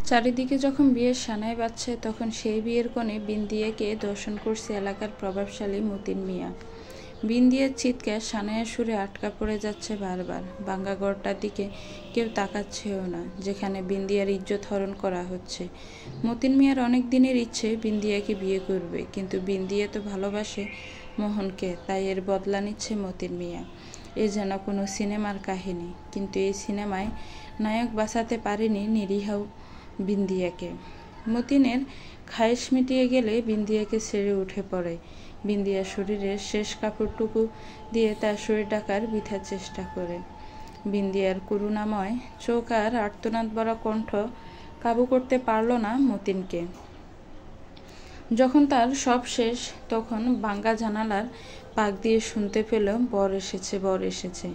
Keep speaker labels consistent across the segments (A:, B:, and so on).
A: চারিদিকে যখন বিয়ের সানাই বাজছে, তখন সেই বিয়ের কোণে বিন্দিয়াকে দর্শন করছে এলাকার প্রভাবশালী মতিন মিয়া। বিন্দিয়ার চিৎকার সানাইয়ের সুরে আটকা পড়ে যাচ্ছে বারবার। ভাঙা ঘরটার দিকে কেউ তাকাচ্ছেও না, যেখানে বিন্দিয়ার ইজ্জত হরণ করা হচ্ছে। মতিন মিয়ার অনেক দিনের ইচ্ছে বিন্দিয়াকে বিয়ে করবে, কিন্তু বিন্দিয়া তো ভালোবাসে মোহনকে, তাই এর বদলা নিচ্ছে মতিন মিয়া। এ যেন কোনো সিনেমার কাহিনী, কিন্তু এই সিনেমায় নায়ক বাঁচাতে পারেনি নিরীহ বিন্দিয়াকে। মতিনের খায়েশ মিটিয়ে গেলে বিন্দিয়াকে ছেড়ে উঠে পড়ে। বিন্দিয়ার শরীরের শেষ কাপড়টুকু দিয়ে তার শরীর ঢাকার বৃথা চেষ্টা করে। বিন্দিয়ার করুণাময় চোখ আর আর্তনাদ ভরা কণ্ঠ কাবু করতে পারল না মতিনকে। যখন তার সব শেষ, তখন ভাঙ্গা জানালার পাক দিয়ে শুনতে পেল বর এসেছে, বর এসেছে।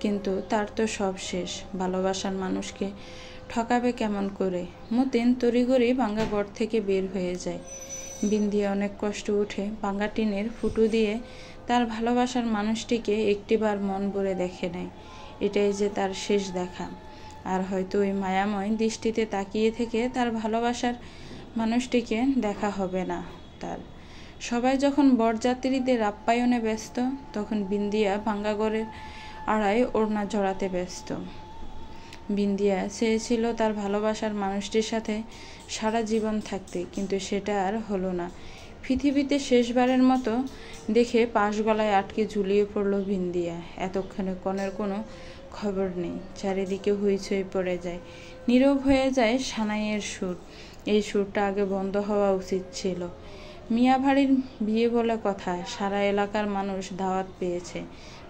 A: কিন্তু তার তো সব শেষ। ভালোবাসার মানুষকে ঠকাবে কেমন করে? মতিন তড়িঘড়ি ভাঙ্গা ঘর থেকে বের হয়ে যায়। বিন্দিয়া অনেক কষ্ট উঠে ভাঙ্গা টিনের ফুটো দিয়ে তার ভালোবাসার মানুষটিকে একটিবার মন ভরে দেখে নেয়। এটাই যে তার শেষ দেখা। আর হয়তো ওই মায়াময় দৃষ্টিতে তাকিয়ে থেকে তার ভালোবাসার মানুষটিকে দেখা হবে না তার। সবাই যখন বরযাত্রীদের আপ্যায়নে ব্যস্ত, তখন বিন্দিয়া ভাঙ্গা ঘরের আড়ায় ওড়না জড়াতে ব্যস্ত। বিন্দিয়া চেয়েছিল তার ভালোবাসার মানুষটির সাথে সারা জীবন থাকতে, কিন্তু সেটা আর হলো না। পৃথিবীতে শেষবারের মতো দেখে পাশ গলায় আটকে ঝুলিয়ে পড়ল বিন্দিয়া। এতক্ষণে কনের কোনো খবর নেই। চারিদিকে হইচই পড়ে যায়, নীরব হয়ে যায় সানাইয়ের সুর। এই সুরটা আগে বন্ধ হওয়া উচিত ছিল। মিয়া ভাড়ির বিয়ে বলে কথা, সারা এলাকার মানুষ দাওয়াত পেয়েছে,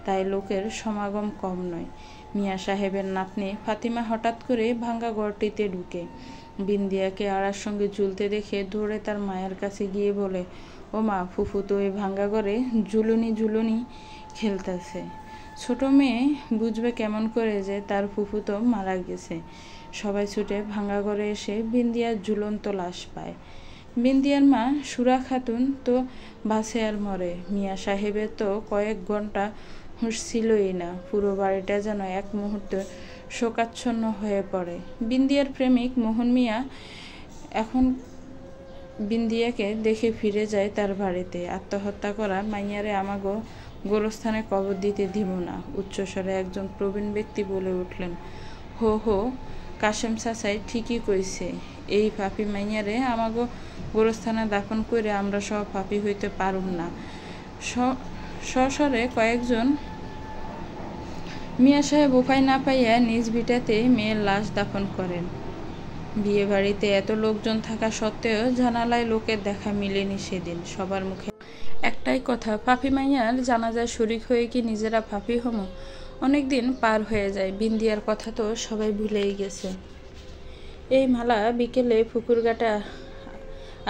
A: তাই লোকের সমাগম কম নয়। মিয়া সাহেবের নাতনি ফাতিমা হঠাৎ করে ভাঙ্গা ঘরটিতে ঢুকে বিন্দিয়াকে আড়ার সঙ্গে ঝুলতে দেখে দৌড়ে তার মায়ের কাছে গিয়ে বলে, ও মা, ফুফু তো ওই ভাঙ্গা ঘরে ঝুলুনি ঝুলুনি খেলতেছে। ছোট মেয়ে বুঝবে কেমন করে যে তার ফুফু তো মারা গেছে। সবাই ছুটে ভাঙ্গা ঘরে এসে বিন্দিয়ার ঝুলন্ত লাশ পায়। বিন্দিয়ার মা সুরা খাতুন তো বাঁচে আর মরে। মিয়া সাহেবের তো কয়েক ঘন্টা হুঁশ ছিলই না। পুরো বাড়িটা যেন এক মুহূর্তে শোকাচ্ছন্ন হয়ে পড়ে। বিন্দিয়ার প্রেমিক মোহন মিয়া এখন বিন্দিয়াকে দেখে ফিরে যায় তার বাড়িতে। আত্মহত্যা করা মাইয়ারে আমাগো গোরস্থানে কবর দিতে দিব না, উচ্চস্বরে একজন প্রবীণ ব্যক্তি বলে উঠলেন। হো হো, কাশেম চাচাই ঠিকই কইছে। এই পাপি মাইয়ারে আমাগো গোরস্থানে দাফন করে আমরা সব পাপি হইতে পারুম না। সস্বরে কয়েকজন মিয়া সাহেব উপায় না পাইয়া নিজ ভিটাতে মেয়ের লাশ দাফন করেন। বিয়ে বাড়িতে এত লোকজন থাকা সত্ত্বেও জানালায় লোকের দেখা মিলেনি সেদিন। সবার মুখে একটাই কথা, পাপি মাইয়ার জানাজায় শরিক হয়ে কি নিজেরা পাপি হমো? অনেকদিন পার হয়ে যায়, বিন্দিয়ার কথা তো সবাই ভুলেই গেছে। এই মালা বিকেলে পুকুরঘাটে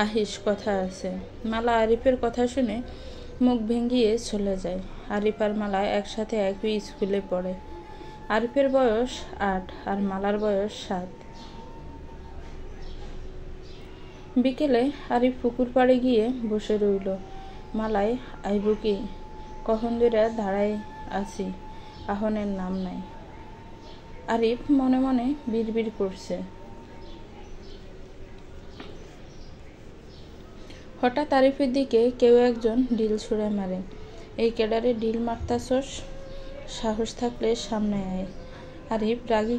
A: আহিস, কথা আছে। মালা আরিফের কথা শুনে মুখ ভেঙ্গিয়ে চলে যায়। আরিফ আর মালা একসাথে একই স্কুলে পড়ে। আরিফের বয়স 8 আর মালার বয়স 7। বিকেলে আরিফ পুকুর পাড়ে গিয়ে বসে রইল। মালায় আইব কি, কখন ধরে দাঁড়ায় আছি, আহনের নাম নাই। আরিফ মনে মনে বিড়বিড় করছে। হঠাৎ আরিফের দিকে কেউ একজন ঢিল ছুঁড়ে মারে। এই ক্যাডারে ঢিল মারতাছস? সাহস থাকলে সামনে আয়। আরিফ রাগী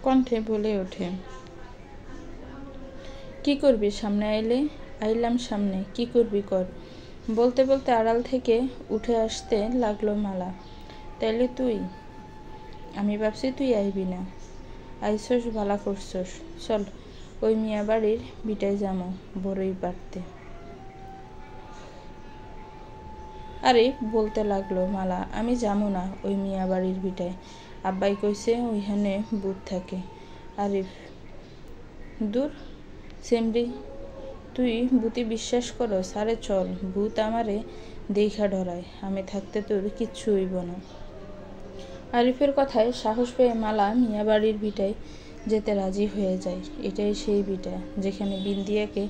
A: কণ্ঠে বলে ওঠে। কি করবি সামনে আইলে? আইলাম সামনে, কি করবি কর। বলতে বলতে আড়াল থেকে উঠে আসতে লাগলো মালা। তাইলে তুই? আমি ভাবছি তুই আইবি না। আইসস ভালা করছস, চল ওই মিয়া বাড়ির বিটায় যামো বড়ই পারতে। আরিফ বলতে লাগলো, মালা, আমি যামো না ওই মিয়া বাড়ির বিটায়। আব্বাই কইছে ওইখানে ভূত থাকে। আরিফ, দূর সেমরি, তুই ভূতে বিশ্বাস করস? আরে চল, ভূত আমারে দেইখা ডরায়, আমি থাকতে তোর কিচ্ছু হইব না। আরিফের কথায় সাহস পেয়ে মালা মিয়া বাড়ির ভিটায় যেতে রাজি হয়ে যায়। এটাই সেই ভিটা যেখানে বিন্দিয়াকে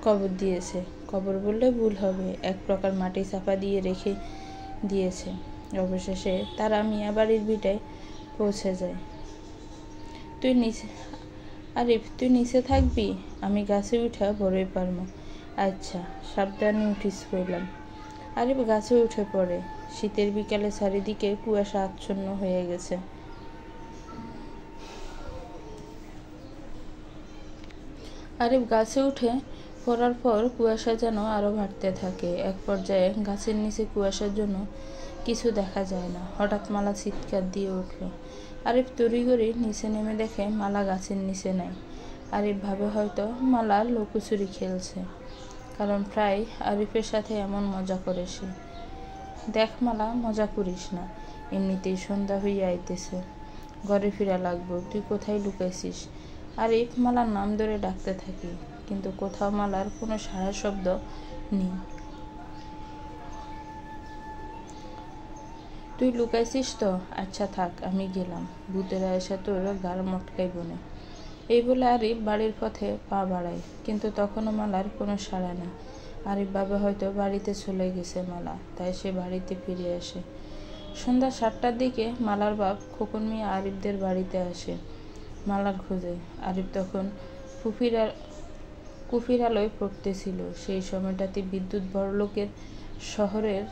A: কবর দিয়েছে। কবর বললে ভুল হবে, এক প্রকার মাটি চাপা দিয়ে রেখে দিয়েছে। অবশেষে তারা মিয়া বাড়ির ভিটায় পৌঁছে যায়। আরিফ, তুই নিচে থাকবি? আমি গাছে উঠা বড়ই পারবো। আচ্ছা, সাবধানে উঠিস কইলাম। আরিফ গাছে উঠে পড়ে। শীতের বিকালে চারিদিকে কুয়াশা আচ্ছন্ন হয়ে গেছে। আরিফ গাছে উঠে পড়ার পর কুয়াশা যেন আরো বাড়তে থাকে। এক পর্যায়ে গাছের নিচে কুয়াশার জন্য কিছু দেখা যায় না। হঠাৎ মালা চিৎকার দিয়ে উঠল। আরিফ তড়িঘড়ি নিচে নেমে দেখে মালা গাছের নিচে নাই। আরিফ ভাবে হয়তো মালা লুকোচুরি খেলছে, কারণ প্রায় আরিফের সাথে এমন মজা করে সে। দেখ মালা, মজা করিস না, এমনিতেই সন্ধ্যা হইয়া আইতেছে, ঘরে ফিরা লাগবো, তুই কোথায় লুকাইছিস? আরিফ মালার নাম ধরে ডাকতে থাকি, কিন্তু কোথাও মালার কোনো সাড়া শব্দ নেই। তুই লুকাইছিস তো? আচ্ছা থাক, আমি গেলাম, ভূতেরা এসে তোর গাড় মটকাইব না। এই বলে আরিফ বাড়ির পথে পা বাড়ায়, কিন্তু তখনও মালার কোনো সাড়া নেই। আরিফ ভাবে হয়তো বাড়িতে চলে গেছে মালা, তাই সে বাড়িতে ফিরে আসে। সন্ধ্যা 7টার দিকে মালার বাপ খোকন মিয়া আরিফদের বাড়িতে আসে মালার খোঁজে। আরিফ তখন কুফির আলোয় পড়তেছিল। সেই সময়টাতে বিদ্যুৎ বড়লোকের শহরের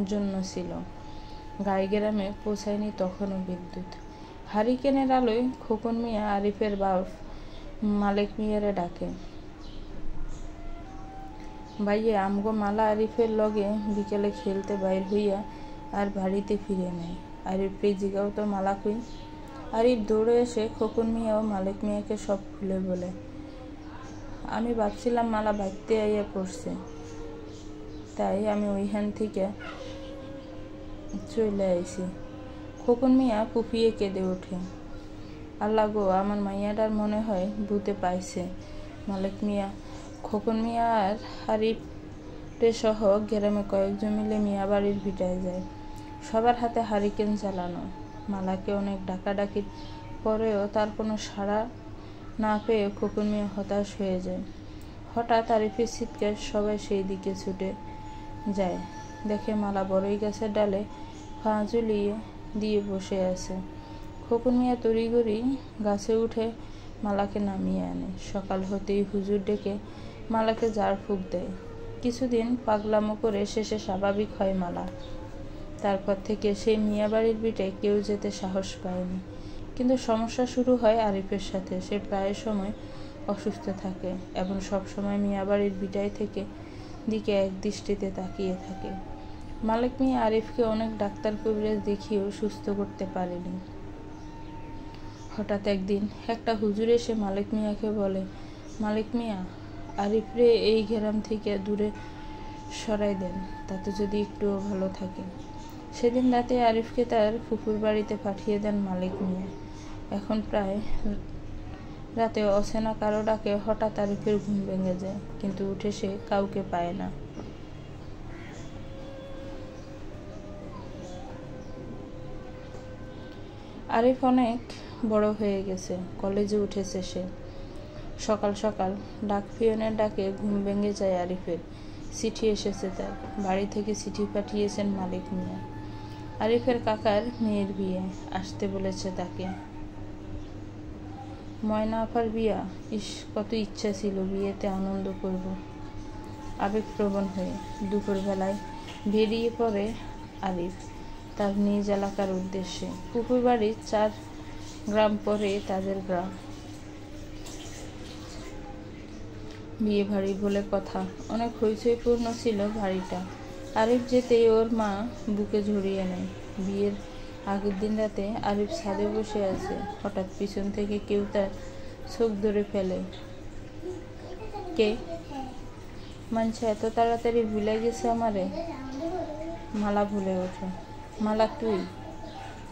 A: জন্য ছিল, গায়ে গ্রামে পৌঁছায়নি তখনও বিদ্যুৎ। হারিকেনের আলোয় খোকন মিয়া আরিফের বাপ মালেক মিয়ারে ডাকে, ভাইয়া আমগো মালা আরিফের লগে বিকেলে খেলতে বাইর হইয়া আর বাড়িতে ফিরে নেয়। আরিফ জিগাও তো মালা কই? আরিফ দৌড়ে এসে খোকন মিয়া ও মালেক মিয়াকে সব খুলে বলে, আমি ভাবছিলাম মালা বাড়িতে আইয়া পড়ছে, তাই আমি ওইখান থেকে চলে আইছি। খোকন মিয়া ফুফিয়ে কেঁদে ওঠে, আল্লাহ গো, আমার মাইয়াটার মনে হয় ভূতে পাইছে। মালেক মিয়া, খোকন মিয়া আর আরিফে সহ গ্রামে কয়েকজন মিলে মিয়া বাড়ির ভিটায় যায়। সবার হাতে হারিকেন জ্বালানো। মালাকে অনেক ডাকাডাকির পরেও তার কোনো সাড়া না পেয়ে খোকন মিয়া হতাশ হয়ে যায়। হঠাৎ আরিফের চিৎকার, সবাই সেই দিকে ছুটে যায়। দেখে মালা বড়ই গাছের ডালে পা ঝুলিয়ে দিয়ে বসে আছে। খোকন মিয়া তড়িঘড়ি গাছে উঠে মালাকে নামিয়ে আনে। সকাল হতেই হুজুর ডেকে মালাকে ঝাড় ফুঁক দেয়। কিছুদিন পাগলামো করে শেষে স্বাভাবিক হয় মালা। তারপর থেকে সেই মিয়া বাড়ির বিটে কেউ যেতে সাহস পায়নি। কিন্তু সমস্যা শুরু হয় আরিফের সাথে। সে প্রায় সময় অসুস্থ থাকে এবং সবসময় মিয়া বাড়ির বিটায় থেকে দিকে এক দৃষ্টিতে তাকিয়ে থাকে। মালেক মিয়া আরিফকে অনেক ডাক্তার কবিরাজ দেখিয়েও সুস্থ করতে পারেনি। হঠাৎ একদিন একটা হুজুর এসে মালেক মিয়াকে বলে, মালেক মিয়া, আরিফরে এই গ্রাম থেকে দূরে সরাই দেন, তাতে যদি একটুও ভালো থাকে। সেদিন রাতে আরিফকে তার ফুফুর বাড়িতে পাঠিয়ে দেন মালেক মিয়া। এখন প্রায় রাতে অচেনা কারো ডাকে হঠাৎ আরিফের ঘুম ভেঙে যায়, কিন্তু উঠে সে কাউকে পায় না। আরিফ অনেক বড় হয়ে গেছে, কলেজে উঠেছে সে। সকাল সকাল ডাক পিয়নের ডাকে ঘুম ভেঙে যায় আরিফের। চিঠি এসেছে তার। বাড়ি থেকে চিঠি পাঠিয়েছেন মালেক মিয়া। আরিফের কাকার মেয়ের বিয়ে, আসতে বলেছে তাকে। ময়না আপার বিয়া, ইস, কত ইচ্ছা ছিল বিয়েতে আনন্দ করব। আবেগপ্রবণ হয়ে দুপুরবেলায় বেরিয়ে পড়ে আরিফ তার নিজ এলাকার উদ্দেশ্যে। পুকুর বাড়ির 4 গ্রাম পরে তাদের গ্রাম। বিয়ে বাড়ি বলে কথা, অনেক হইচইপূর্ণ ছিল বাড়িটা। আরিফ যেতেই ওর মা বুকে জড়িয়ে নেয়। বিয়ের আগের দিন রাতে আরিফ ছাদে বসে আছে। হঠাৎ পিছন থেকে কেউ তার চোখ ধরে ফেলে। কে? মানছে এত তাড়াতাড়ি ভুলে গেছে আমারে? মালা ভুলে ওঠে। মালা তুই?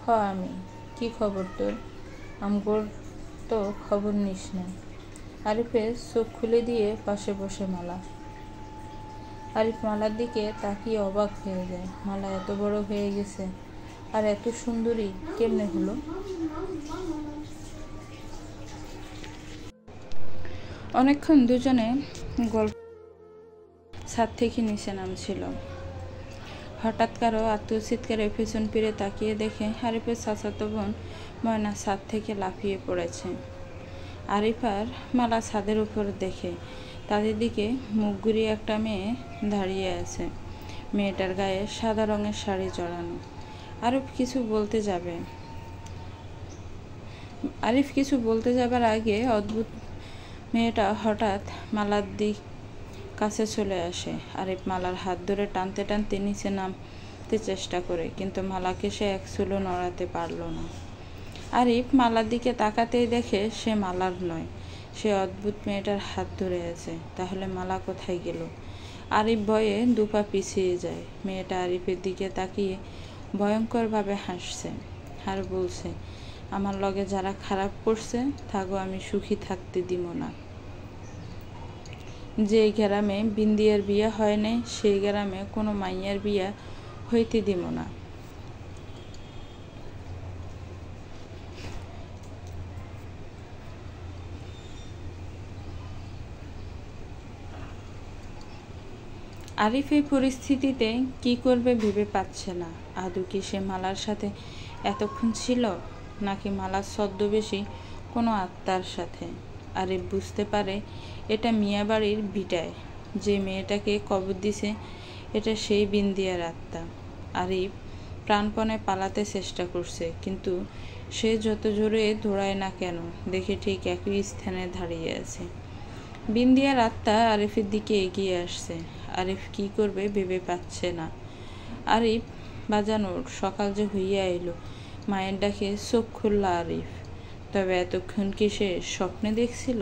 A: হ আমি। কি খবর তোর? আমগোর তো খবর নিস না। আরিফের চোখ খুলে দিয়ে পাশে বসে মালা। আরিফ মালার দিকে তাকিয়ে অবাক হয়ে যায়। মালা এত বড় হয়ে গেছে আর এত সুন্দরী কেমনে হলো? অনেকক্ষণ দুজনে গল্প ছাদ থেকে নিচে নামছিল। হঠাৎ কারো আত্মচিৎকারে পেছন ফিরে তাকিয়ে দেখে আরিফের চাচাতো বোন ময়না ছাদ থেকে লাফিয়ে পড়েছে। আরিফ আর মালা ছাদের উপর দেখে তাদের দিকে মুখ ঘুরিয়ে একটা মেয়ে দাঁড়িয়ে আছে। মেয়েটার গায়ে সাদা রঙের শাড়ি জড়ানো। আরিফ কিছু বলতে যাবার আগে অদ্ভুত মেয়েটা হঠাৎ মালার কাছে চলে আসে। আরিফ মালার হাত ধরে টানতে টানতে নিচে নামতে চেষ্টা করে, কিন্তু মালাকে সে এক চুলও নড়াতে পারল না। আরিফ মালার দিকে তাকাতেই দেখে সে মালার নয়, সে অদ্ভুত মেয়েটার হাত ধরে আছে। তাহলে মালা কোথায় গেল? আরিফ ভয়ে দুপা পিছিয়ে যায়। মেয়েটা আরিফের দিকে তাকিয়ে ভয়ঙ্করভাবে হাসছে আর বলছে, আমার লগে যারা খারাপ করছে থাকো, আমি সুখী থাকতে দিব না। যে গ্রামে বিন্দিয়ার বিয়া হয় নাই, সেই গ্রামে কোনো মাইয়ার বিয়া হইতে দিব না। আরিফ এই পরিস্থিতিতে কি করবে ভেবে পাচ্ছে না। আদৌ কি সে মালার সাথে এতক্ষণ ছিল, নাকি মালার ছদ্মবেশী কোনো আত্মার সাথে? আরিফ বুঝতে পারে এটা মিয়াবাড়ির ভিটায় যে মেয়েটাকে কবর দিছে, এটা সেই বিন্দিয়ার আত্মা। আরিফ প্রাণপণে পালাতে চেষ্টা করছে, কিন্তু সে যত জোরে দৌড়ায় না কেন, দেখে ঠিক একই স্থানে দাঁড়িয়ে আছে। বিন্দিয়ার আত্মা আরিফের দিকে এগিয়ে আসছে। আরিফ কি করবে ভেবে পাচ্ছে না। আরিফ বাজানোর সকাল যে হইয়া এলো, মায়ের ডাকে চোখ খুলল আরিফ। তবে এতক্ষণ কি সে স্বপ্নে দেখছিল?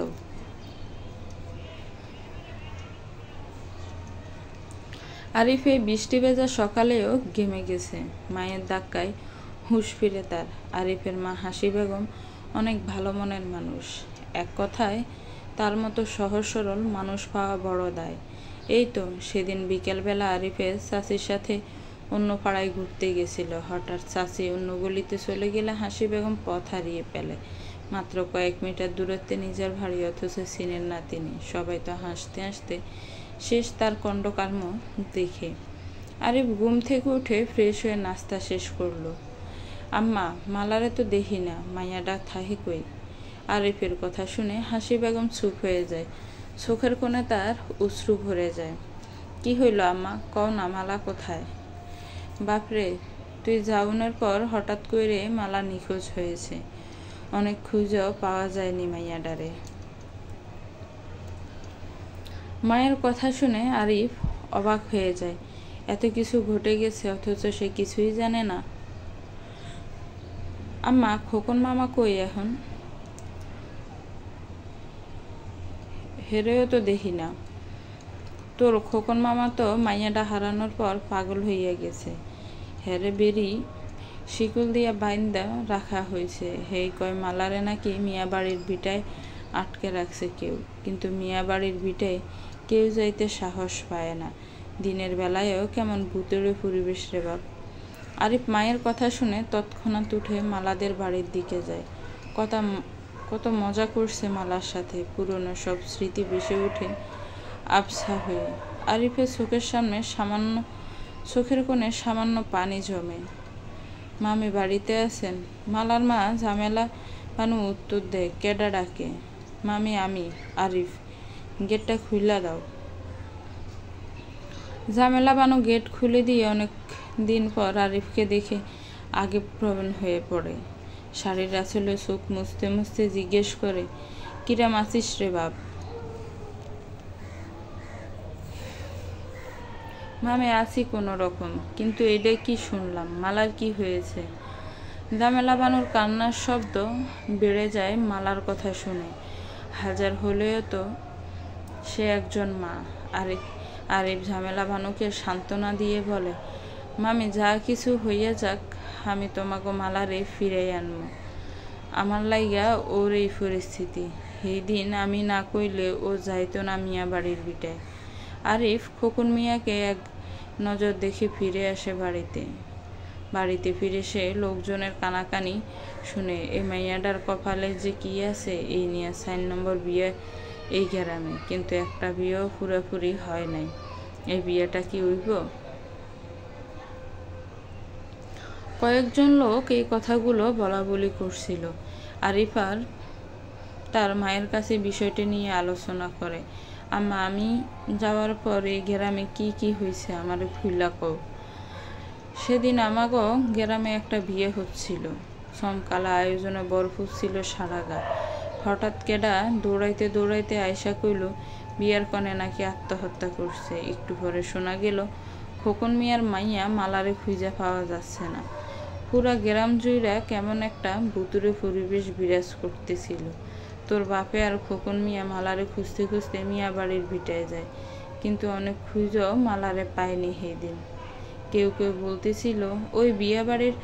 A: আরিফ এই বৃষ্টি ভেজা সকালেও ঘেমে গেছে। মায়ের ধাক্কায় হুঁশ ফিরে তার। আরিফের মা হাসি বেগম অনেক ভালো মনের মানুষ। এক কথায় তার মতো সহজ সরল মানুষ পাওয়া বড় দায়। এই তো সেদিন বিকেলবেলা আরিফের চাচির সাথে অন্য পাড়ায় ঘুরতে গেছিল। হঠাৎ চাচি অন্য গলিতে চলে গেলে হাসি বেগম পথ হারিয়ে ফেলে। মাত্র কয়েক মিটার দূরত্বে নিজের ভারী, অথচ চিনেন না তিনি। সবাই তো হাসতে হাসতে শেষ তার কণ্ডকর্ম দেখে। আরিফ ঘুম থেকে উঠে ফ্রেশ হয়ে নাস্তা শেষ করলো। আম্মা, মালারে তো দেখি না, মাইয়াডা থাহি কই? আরিফের কথা শুনে হাসি বেগম চুপ হয়ে যায়। চোখের কোণে তার অশ্রু ভরে যায়। কি হইল আম্মা, কও না, মালা কোথায়? বাপরে, তুই যাওনের পর হঠাৎ করে মালা নিখোঁজ হয়েছে। অনেক খুঁজেও পাওয়া যায়নি মাইয়াডারে। মায়ের কথা শুনে আরিফ অবাক হয়ে যায়। এত কিছু ঘটে গেছে, অথচ সে কিছুই জানে না। আম্মা, খোকন মামা কই এখন? হেরেও তো দেখি না। তোর খোকন মামা তো মাইয়াটা হারানোর পর পাগল হইয়া গেছে। হেরে বেরি শিকল দিয়া বাইন্দা রাখা হয়েছে। হেই কয় মালারে নাকি মিয়াবাড়ির ভিটায় আটকে রাখছে কেউ। কিন্তু মিয়াবাড়ির ভিটায় কেউ যাইতে সাহস পায় না। দিনের বেলায়ও কেমন ভূতেরে পরিবেশ রে বাপ। আরিফ মায়ের কথা শুনে তৎক্ষণাৎ উঠে মালাদের বাড়ির দিকে যায়। কত মজা করছে মালার সাথে। পুরনো সব স্মৃতি ভেসে উঠে আবছা হয়ে। আরিফের চোখের কোণে সামান্য পানি জমে। মামি বাড়িতে আছেন? মালার মা ঝামেলা বানু উত্তর দেয়, কেডা ডাকে? মামি, আমি। আরিফ, গেটটা খুইলা দাও। ঝামেলা বানু গেট খুলে দিয়ে অনেক দিন পর আরিফকে দেখে আগে প্রবণ হয়ে পড়ে। শাড়ির আঁচলে চোখ মুছতে মুছতে জিজ্ঞেস করে, কিরাম আছিস রে বাপ? মামে আছি কোনো রকম, কিন্তু এটা কি শুনলাম, মালার কি হয়েছে? ঝামেলা বানুর কান্নার শব্দ বেড়ে যায় মালার কথা শুনে। হাজার হলেও তো সে একজন মা। আরিফ ঝামেলা বানুকে সান্ত্বনা দিয়ে বলে, মামি, যা কিছু হইয়া যাক, আমি তোমাকে মালারে ফিরাই আনবো। আমার লাইগা ওর এই পরিস্থিতি। এই দিন আমি না কইলে ও যাইতো না মিয়া বাড়ির ভিটায়। আরিফ খোকন মিয়াকে এক নজর দেখে ফিরে আসে বাড়িতে ফিরে সে লোকজনের কানাকানি শুনে এই মাইয়াডার কপালে যে কি আছে, এই নিয়ে 4 নম্বর বিয়ে এই গ্রামে, কিন্তু একটা বিয়েও পুরোপুরি হয় নাই। এই বিয়েটা কি হইব? কয়েকজন লোক এই কথাগুলো বলা বলি করছিল। আরিফ আর তার মায়ের কাছে বিষয়টি নিয়ে আলোচনা করে। আম্মা, আমি যাওয়ার পরে গ্রামে কি কি হয়েছে আমার খুইলা কও। সেদিন আমাগো গ্রামে একটা বিয়ে হচ্ছিল। সমকালা আয়োজনে বরফুর ছিল সারা গা। হঠাৎ কেডা দৌড়াইতে দৌড়াইতে আয়সা কইল বিয়ার কনে নাকি আত্মহত্যা করছে। একটু পরে শোনা গেল খোকন মিয়ার মাইয়া মালারে খুঁজে পাওয়া যাচ্ছে না। পুরা গ্রাম জুইরা কেমন একটা ভুতুরে পরিবেশ বিরাজ করতেছিল। তোর বাপে আর খোকন মিয়া মালারে খুঁজতে খুঁজতে মিয়া বাড়ির ভিটায় যায়, কিন্তু অনেক খুঁজেও মালারে পায়নি সেদিন। কেউ কেউ বলতেছিল ওই বিয়া বাড়ির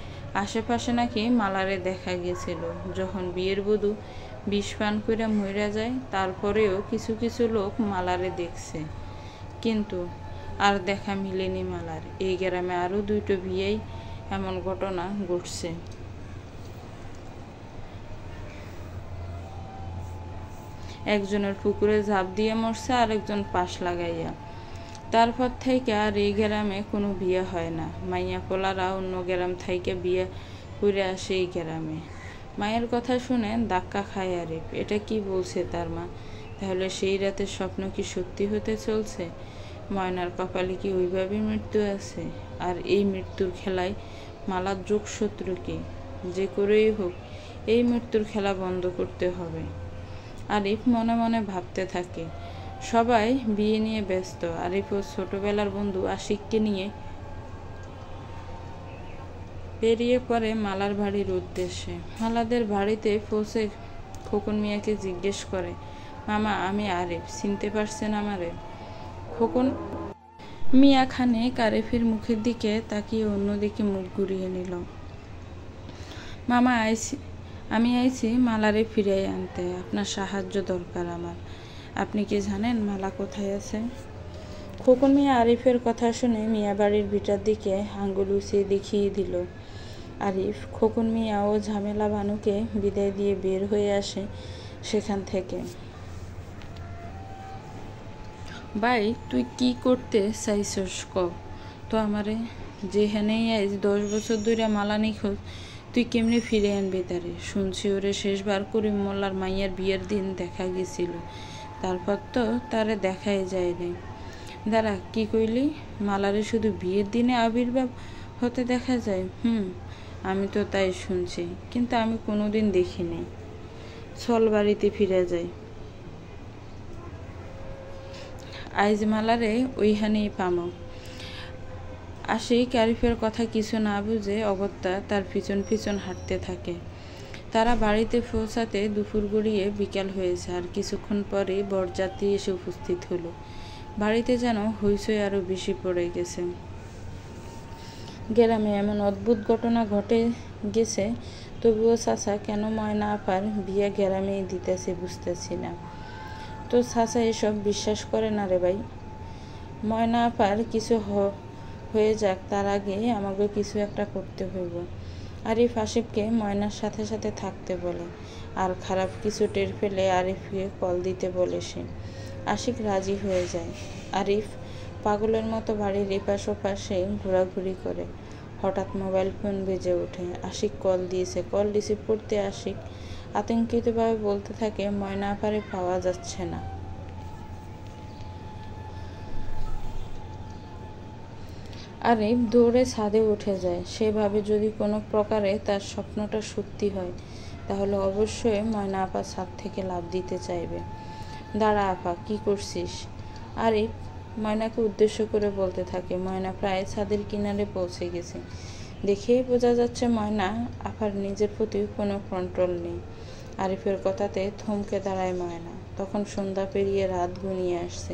A: আশেপাশে নাকি মালারে দেখা গেছিল যখন বিয়ের বধূ বিষ পান কইরা মইরা যায়। তারপরেও কিছু কিছু লোক মালারে দেখছে, কিন্তু আর দেখা মিলেনি মালার। এই গ্রামে আরো 2টো বিয়েই এমন ঘটনা ঘটছে। একজনের পুকুরে ঝাঁপ দিয়ে মরছে, আরেকজন পাশ লাগাইয়া। তারপর থেকে আর এই গ্রামে কোনো বিয়ে হয় না। মাইয়া পোলারা অন্য গ্রাম থেকে বিয়ে করে আসে এই গ্রামে। মায়ের কথা শুনে ধাক্কা খায় আরিফ। এটা কি বলছে তার মা? তাহলে সেই রাতের স্বপ্ন কি সত্যি হতে চলছে? ময়নার কপালে কি ওইভাবে মৃত্যু আছে? আর এই মৃত্যুর খেলায় মালার যোগসূত্র কি? যে করেই হোক এই মৃত্যুর খেলা বন্ধ করতে হবে। আরিফ মনে মনে ভাবতে থাকে। সবাই বিয়ে নিয়ে ব্যস্ত। আরিফ ও ছোটবেলার বন্ধু আশিককে নিয়ে বেরিয়ে পড়ে মালার বাড়ির উদ্দেশ্যে। মালাদের বাড়িতে পৌঁছে খোকন মিয়াকে জিজ্ঞেস করে, মামা, আমি আরিফ, চিনতে পারছেন আমারে? খোকন মিয়া খানিক আরিফের মুখের দিকে তাকিয়ে অন্যদিকে মুখ ঘুরিয়ে নিল। মামা, আমি আইছি মালারে ফিরিয়ে আনতে। আপনার সাহায্য দরকার আমার। আপনি কি জানেন মালা কোথায় আছে? খোকন মিয়া আরিফের কথা শুনে মিয়া বাড়ির ভিটার দিকে আঙ্গুল উঁচিয়ে দেখিয়ে দিল। আরিফ, খোকন মিয়া ও ঝামেলা বানুকে বিদায় দিয়ে বের হয়ে আসে সেখান থেকে। ভাই, তুই কি করতে চাইছস ক তো আমারে? যেখানেই আইস 10 বছর ধরে মালা নিখোঁজ, তুই কেমনি ফিরে আনবি তারে? শুনছি ওরে শেষবার করিম মোল্লার মাইয়ার বিয়ের দিন দেখা গেছিল, তারপর তো তারে দেখাই যায় নাই। দাঁড়া, কি কইলি? মালারে শুধু বিয়ের দিনে আবির্ভাব হতে দেখা যায়? আমি তো তাই শুনছি, কিন্তু আমি কোনোদিন দেখি নাই। চল বাড়িতে ফিরে যাই। আইজ মালারে ওইখানেই পামো। আশিক আরিফের কথা কিছু না বুঝে অগত্যা তার পিছন পিছন হাঁটতে থাকে। তারা বাড়িতে পৌঁছাতে দুপুর গড়িয়ে বিকাল হয়েছে। আর কিছুক্ষণ পরে বরযাত্রী এসে উপস্থিত হলো। বাড়িতে যেন হইচই আরো বেশি পড়ে গেছে। গ্রামে এমন অদ্ভুত ঘটনা ঘটে গেছে, তবুও চাচা কেন ময়না আপার বিয়ে গ্রামেই দিতেছে বুঝতেছি না। তো চাচা এসব বিশ্বাস করে না রে ভাই। ময়না আপার কিছু হয়ে যাক, তার আগে আমাকে কিছু একটা করতে হইব। আরিফ আশিফকে ময়নার সাথে সাথে থাকতে বলে, আর খারাপ কিছু টের পেলে আরিফকে কল দিতে বলে সে। আশিক রাজি হয়ে যায়। আরিফ পাগলের মতো বাড়ির এপাশ ওপাশে ঘোরাঘুরি করে। হঠাৎ মোবাইল ফোন বেজে ওঠে। আশিক কল দিয়েছে। কল রিসিভ করতে আশিক আতঙ্কিতভাবে বলতে থাকে, ময়না আপারে পাওয়া যাচ্ছে না। আরিফ দৌড়ে ছাদে উঠে যায়। সেভাবে যদি কোনো প্রকারে তার স্বপ্নটা সত্যি হয়, তাহলে অবশ্যই ময়না আপা ছাদ থেকে লাফ দিতে চাইবে। দাঁড়া আপা, কি করছিস? আরিফ ময়নাকে উদ্দেশ্য করে বলতে থাকে। ময়না প্রায় ছাদের কিনারে পৌঁছে গেছে। দেখেই বোঝা যাচ্ছে ময়না আপার নিজের প্রতি কোনো কন্ট্রোল নেই। আরিফের কথাতে থমকে দাঁড়ায় ময়না। তখন সন্ধ্যা পেরিয়ে রাত ঘনিয়ে আসছে।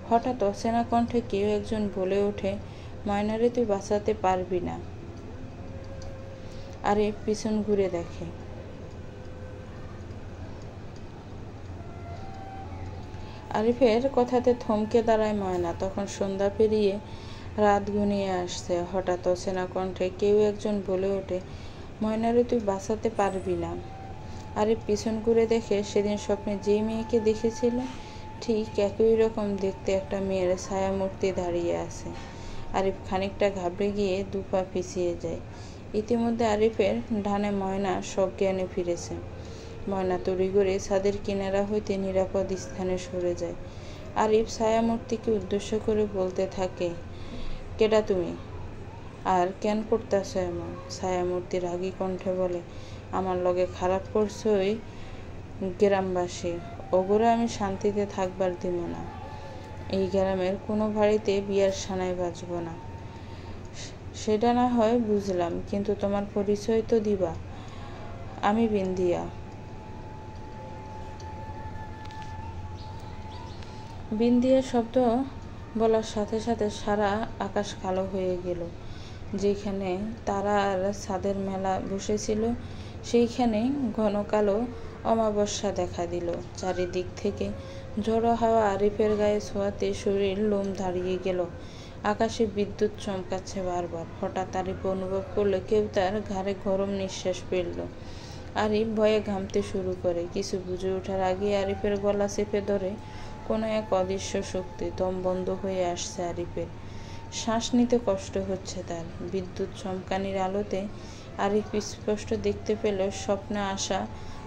A: হঠাৎ অচেনা কণ্ঠে কেউ একজন বলে ওঠে, ময়নারে তুই বাঁচাতে পারবি না। আরিফ পিছন ঘুরে দেখে। আরিফের কথাতে থমকে দাঁড়ায় ময়না। তখন সন্ধ্যা পেরিয়ে রাত ঘনিয়ে আসছে। হঠাৎ অচেনা কণ্ঠে কেউ একজন বলে ওঠে, ময়নারে তুই বাঁচাতে পারবি না। আরিফ পিছন ঘুরে দেখে সেদিন স্বপ্নে যেই মেয়েকে দেখেছিল, ঠিক একই রকম দেখতে একটা মেয়ের ছায়ামূর্তি দাঁড়িয়ে আছে। আরিফ খানিকটা ঘাবড়ে গিয়ে 2 পা পিছিয়ে যায়। ইতিমধ্যে আরিফের ডানে ময়না সজ্ঞানে ফিরেছে। ময়না তড়িঘড়ি ছাদের কিনারা হইতে নিরাপদ স্থানে সরে যায়। আরিফ ছায়ামূর্তিকে উদ্দেশ্য করে বলতে থাকে, কেডা তুমি, আর কেন করতেছ এমন? ছায়ামূর্তি রাগী কণ্ঠে বলে, আমার লগে খারাপ করছই গ্রামবাসী, ওগরে আমি শান্তিতে থাকবার দিব না। এই গ্রামের কোনো বাড়িতে বিয়ার সানাই বাজব না। সেটা না হয় বুঝলাম, কিন্তু তোমার পরিচয় তো দিবা। আমি বিন্দিয়া। বিন্দিয়া শব্দ বলার সাথে সাথে সারা আকাশ কালো হয়ে গেল। যেখানে তারা আর ছাদের মেলা বসেছিল সেইখানে ঘন কালো অমাবস্যা দেখা দিল। চারিদিক থেকে ঝড়ো হাওয়া আরিফের গায়ে ছোঁয়াতে শরীর লোম দাঁড়িয়ে গেল। আকাশে বিদ্যুৎ চমকাচ্ছে বারবার। হঠাৎ আরিফ অনুভব করলো কেউ তার ঘাড়ে গরম নিঃশ্বাস ফেলল। আরিফ ভয়ে ঘামতে শুরু করে। কিছু বুঝে ওঠার আগে আরিফের গলা চেপে ধরে কোনো এক অদৃশ্য শক্তি। দম বন্ধ হয়ে আসছে আরিফের, শ্বাস নিতে কষ্ট হচ্ছে তার। বিদ্যুৎ চমকানির আলোতে আরিফ স্পষ্ট দেখতে পেল স্বপ্নে আসা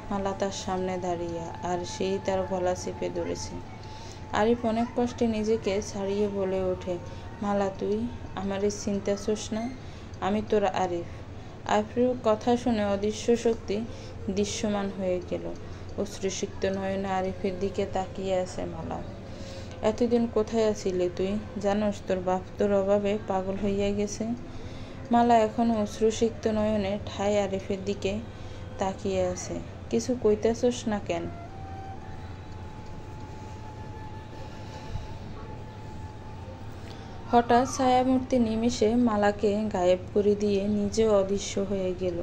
A: মালা তার সামনে দাঁড়িয়ে, আর সেই তার গলা চেপে ধরেছে। আরিফ অনেক কষ্টে নিজেকে ছাড়িয়ে বলে ওঠে, মালা তুই আমারে চিনতেছস না? আমি তোর আরিফ। আরিফের কথা শুনে অদৃশ্য শক্তি দৃশ্যমান হয়ে গেল। অশ্রুসিক্ত নয়নে আরিফের দিকে তাকিয়ে আছে মালা। এতদিন কোথায় আছিলি তুই? জানোস তোর বাপ তোর অভাবে পাগল হইয়া গেছে। মালা এখনো অশ্রুসিক্ত নয়নে ঠায় আরিফের দিকে তাকিয়ে আছে। কিছু কইতেছস না কেন? হঠাৎ ছায়ামূর্তি নিমিষে মালাকে গায়েব করে দিয়ে নিজেও অদৃশ্য হয়ে গেল।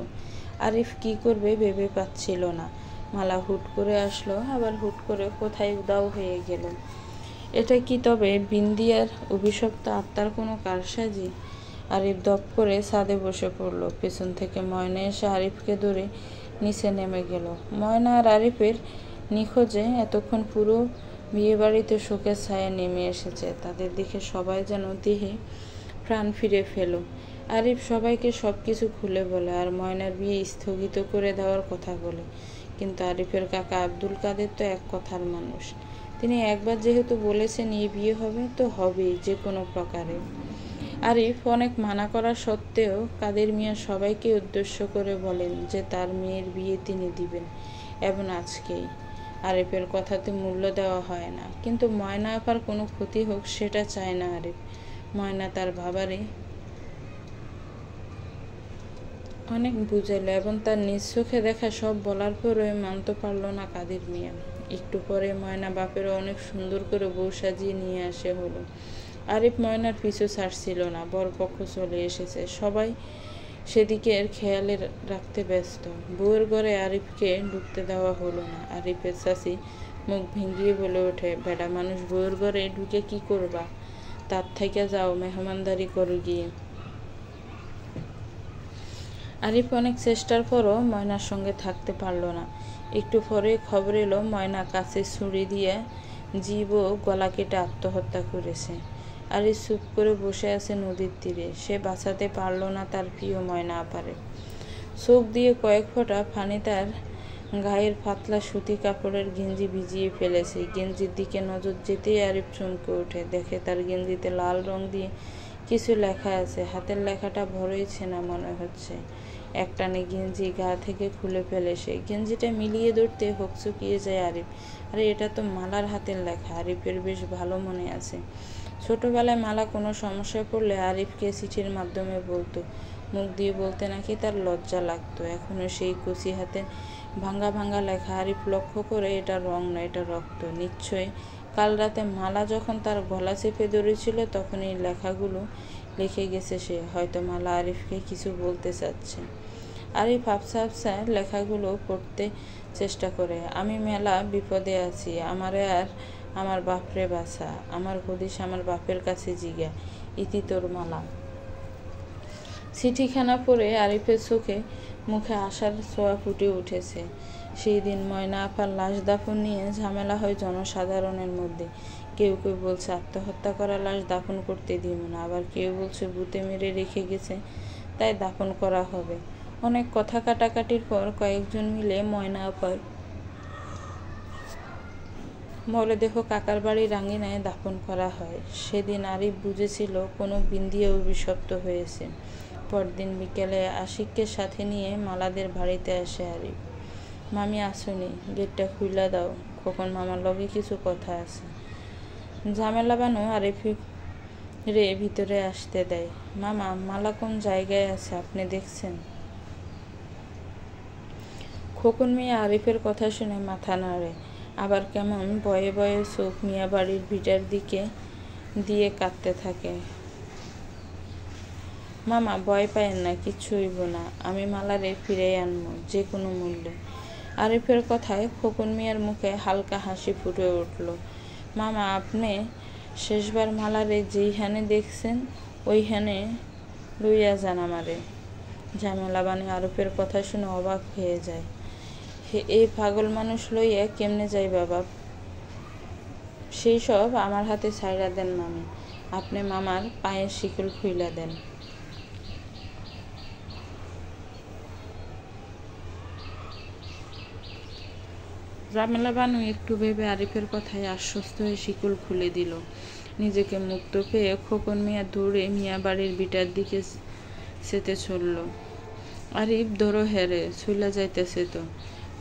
A: আরিফ কি করবে ভেবে পাচ্ছিল না। মালা হুট করে আসলো, আবার হুট করে কোথায় উদাও হয়ে গেল। এটা কি তবে বিন্দিয়ার অভিশপ্ত আত্মার কোনো কারসাজি? আরিফ দপ করে ছাদে বসে পড়ল। পেছন থেকে ময়না এসে আরিফকে ধরে নিচে নেমে গেল। ময়না আর আরিফের নিখোঁজে এতক্ষণ পুরো বিয়েবাড়িতে শোকের ছায়া নেমে এসেছে। তাদের দেখে সবাই যেন দেহে প্রাণ ফিরে ফেল। আরিফ সবাইকে সব কিছু খুলে বলে, আর ময়নার বিয়ে স্থগিত করে দেওয়ার কথা বলে। কিন্তু আরিফের কাকা আব্দুল কাদের তো এক কথার মানুষ। তিনি একবার যেহেতু বলেছেন এই বিয়ে হবে, তো হবেই যে কোনো প্রকারে। আরিফ অনেক মানা করা সত্ত্বেও কাদের মিয়া সবাইকে উদ্দেশ্য করে বলেন যে তার মেয়ের বিয়ে তিনি দিবেন, এবং আজকেই। আরিফের কথাতে মূল্য দেওয়া হয় না, কিন্তু ময়না আপার কোনো ক্ষতি হোক সেটা চায় না আরিফ। ময়না তার বাবারে অনেক বুঝাইল, এবং তার নিজ চোখে দেখা সব বলার পরেও মানতে পারল না কাদের মিয়া। একটু পরে ময়না বাপেরও অনেক সুন্দর করে বউ সাজিয়ে নিয়ে আসে হলো। আরিফ ময়নার পিছু ছাড়ছিল না। বরপক্ষ চলে এসেছে, সবাই সেদিকের খেয়ালে রাখতে ব্যস্ত। বউয়ের ঘরে আরিফকে ঢুকতে দেওয়া হলো না। আরিফের চাচি মুখ ভেঙিয়ে বলে ওঠে, বেটা মানুষ বউয়ের ঘরে ঢুকে কি করবা? তার থেকে যাও, মেহমানদারি করো গিয়ে। আরিফ অনেক চেষ্টার পরও ময়নার সঙ্গে থাকতে পারল না। একটু পরে খবর এলো ময়না কাছে ছুরি দিয়ে জীব ও গলা কেটে আত্মহত্যা করেছে। আরিফ চুপ করে বসে আছে নদীর তীরে। সে বাঁচাতে পারল না তার প্রিয় ময়না আপারে। চোখ দিয়ে কয়েক ফোঁটা পানি তার গায়ের পাতলা সুতি কাপড়ের গেঞ্জি ভিজিয়ে ফেলেছে। গেঞ্জির দিকে নজর যেতেই আরিফ চমকে ওঠে। দেখে তার গেঞ্জিতে লাল রং দিয়ে কিছু লেখা আছে। হাতের লেখাটা বড়ই চেনা মনে হচ্ছে। একটানে গেঞ্জি গা থেকে খুলে ফেলে সে। গেঞ্জিটা মিলিয়ে ধরতে হকচকিয়ে যায় আরিফ। আরে এটা তো মালার হাতের লেখা। আরিফের বেশ ভালো মনে আছে। ছোটবেলায় মালা কোনো সমস্যায় পড়লে আরিফকে চিঠির মাধ্যমে বলতো। মুখ দিয়ে বলতে নাকি তার লজ্জা লাগতো। এখনো সেই কচি হাতে ভাঙ্গা ভাঙ্গা লেখা। আরিফ লক্ষ্য করে, এটা রং না, এটা রক্ত। নিশ্চয়ই কাল রাতে মালা যখন তার গলা চেপে ধরেছিল তখন এই লেখাগুলো লিখে গেছে সে। হয়তো মালা আরিফকে কিছু বলতে চাচ্ছে। আরিফ আফসা আফসা লেখাগুলো পড়তে চেষ্টা করে। আমি মেলা বিপদে আছি, আমারে আর আমার বাপরে বাছা। আমার হদিস আমার বাপের কাছে জিগা। ইতি তোর মালা। চিঠিখানা পড়ে আরিফের চোখে মুখে আশার ছোঁয়া ফুটে উঠেছে। সেই দিন ময়না আপার লাশ দাফন নিয়ে ঝামেলা হয় জনসাধারণের মধ্যে। কেউ কেউ বলছে আত্মহত্যা করা লাশ দাফন করতে দিব না, আবার কেউ বলছে ভূতে মেরে রেখে গেছে তাই দাফন করা হবে। অনেক কথা কাটাকাটির পর কয়েকজন মিলে ময়না আপার মরদেহ কাকার বাড়ির আঙিনায় দাফন করা হয়। সেদিন আরিফ বুঝেছিল কোনো বিন্দিয়ে অভিশপ্ত হয়েছে। পরদিন বিকেলে আশিককে সাথে নিয়ে মালাদের বাড়িতে আসে আরিফ। মামি আসুনি, গেটটা খুইলা দাও, খোকন মামার লগে কিছু কথা আছে। ঝামেলা বানো আরিফ রে ভিতরে আসতে দেয়। মামা, মালা কোন জায়গায় আছে আপনি দেখছেন? খোকন মিয়া আরিফের কথা শুনে মাথা নাড়ে, আবার কেমন ভয়ে ভয়ে চোখ মিয়া বাড়ির ভিটার দিকে দিয়ে কাঁদতে থাকে। মামা, ভয় পায়েন না, কিচ্ছু হইব না, আমি মালারে ফিরাই আনবো যে কোনো মূল্যে। আরিফের কথায় খোকন মিয়ার মুখে হালকা হাসি ফুটে উঠল। মামা, আপনি শেষবার মালারে যেইখানে দেখছেন ওইখানে লইয়া যান আমারে। ঝামেলা বানে আরিফের কথা শুনে অবাক হয়ে যায়। এই পাগল মানুষ লইয়া কেমনে যাই বাবা? সেই সব আমার হাতে ছাইড়া দেন মামি, আপনি মামার পায়ের শিকল খুইলা দেন। ঝামেলা বানু একটু ভেবে আরিফের কথায় আশ্বস্ত হয়ে শিকল খুলে দিল। নিজেকে মুক্ত পেয়ে খোকন মিয়া দৌড়ে মিয়া বাড়ির বিটার দিকে সেতে চলল। আরিফ দৌড়ো হেরে ছুইলা যাইতেছে তো।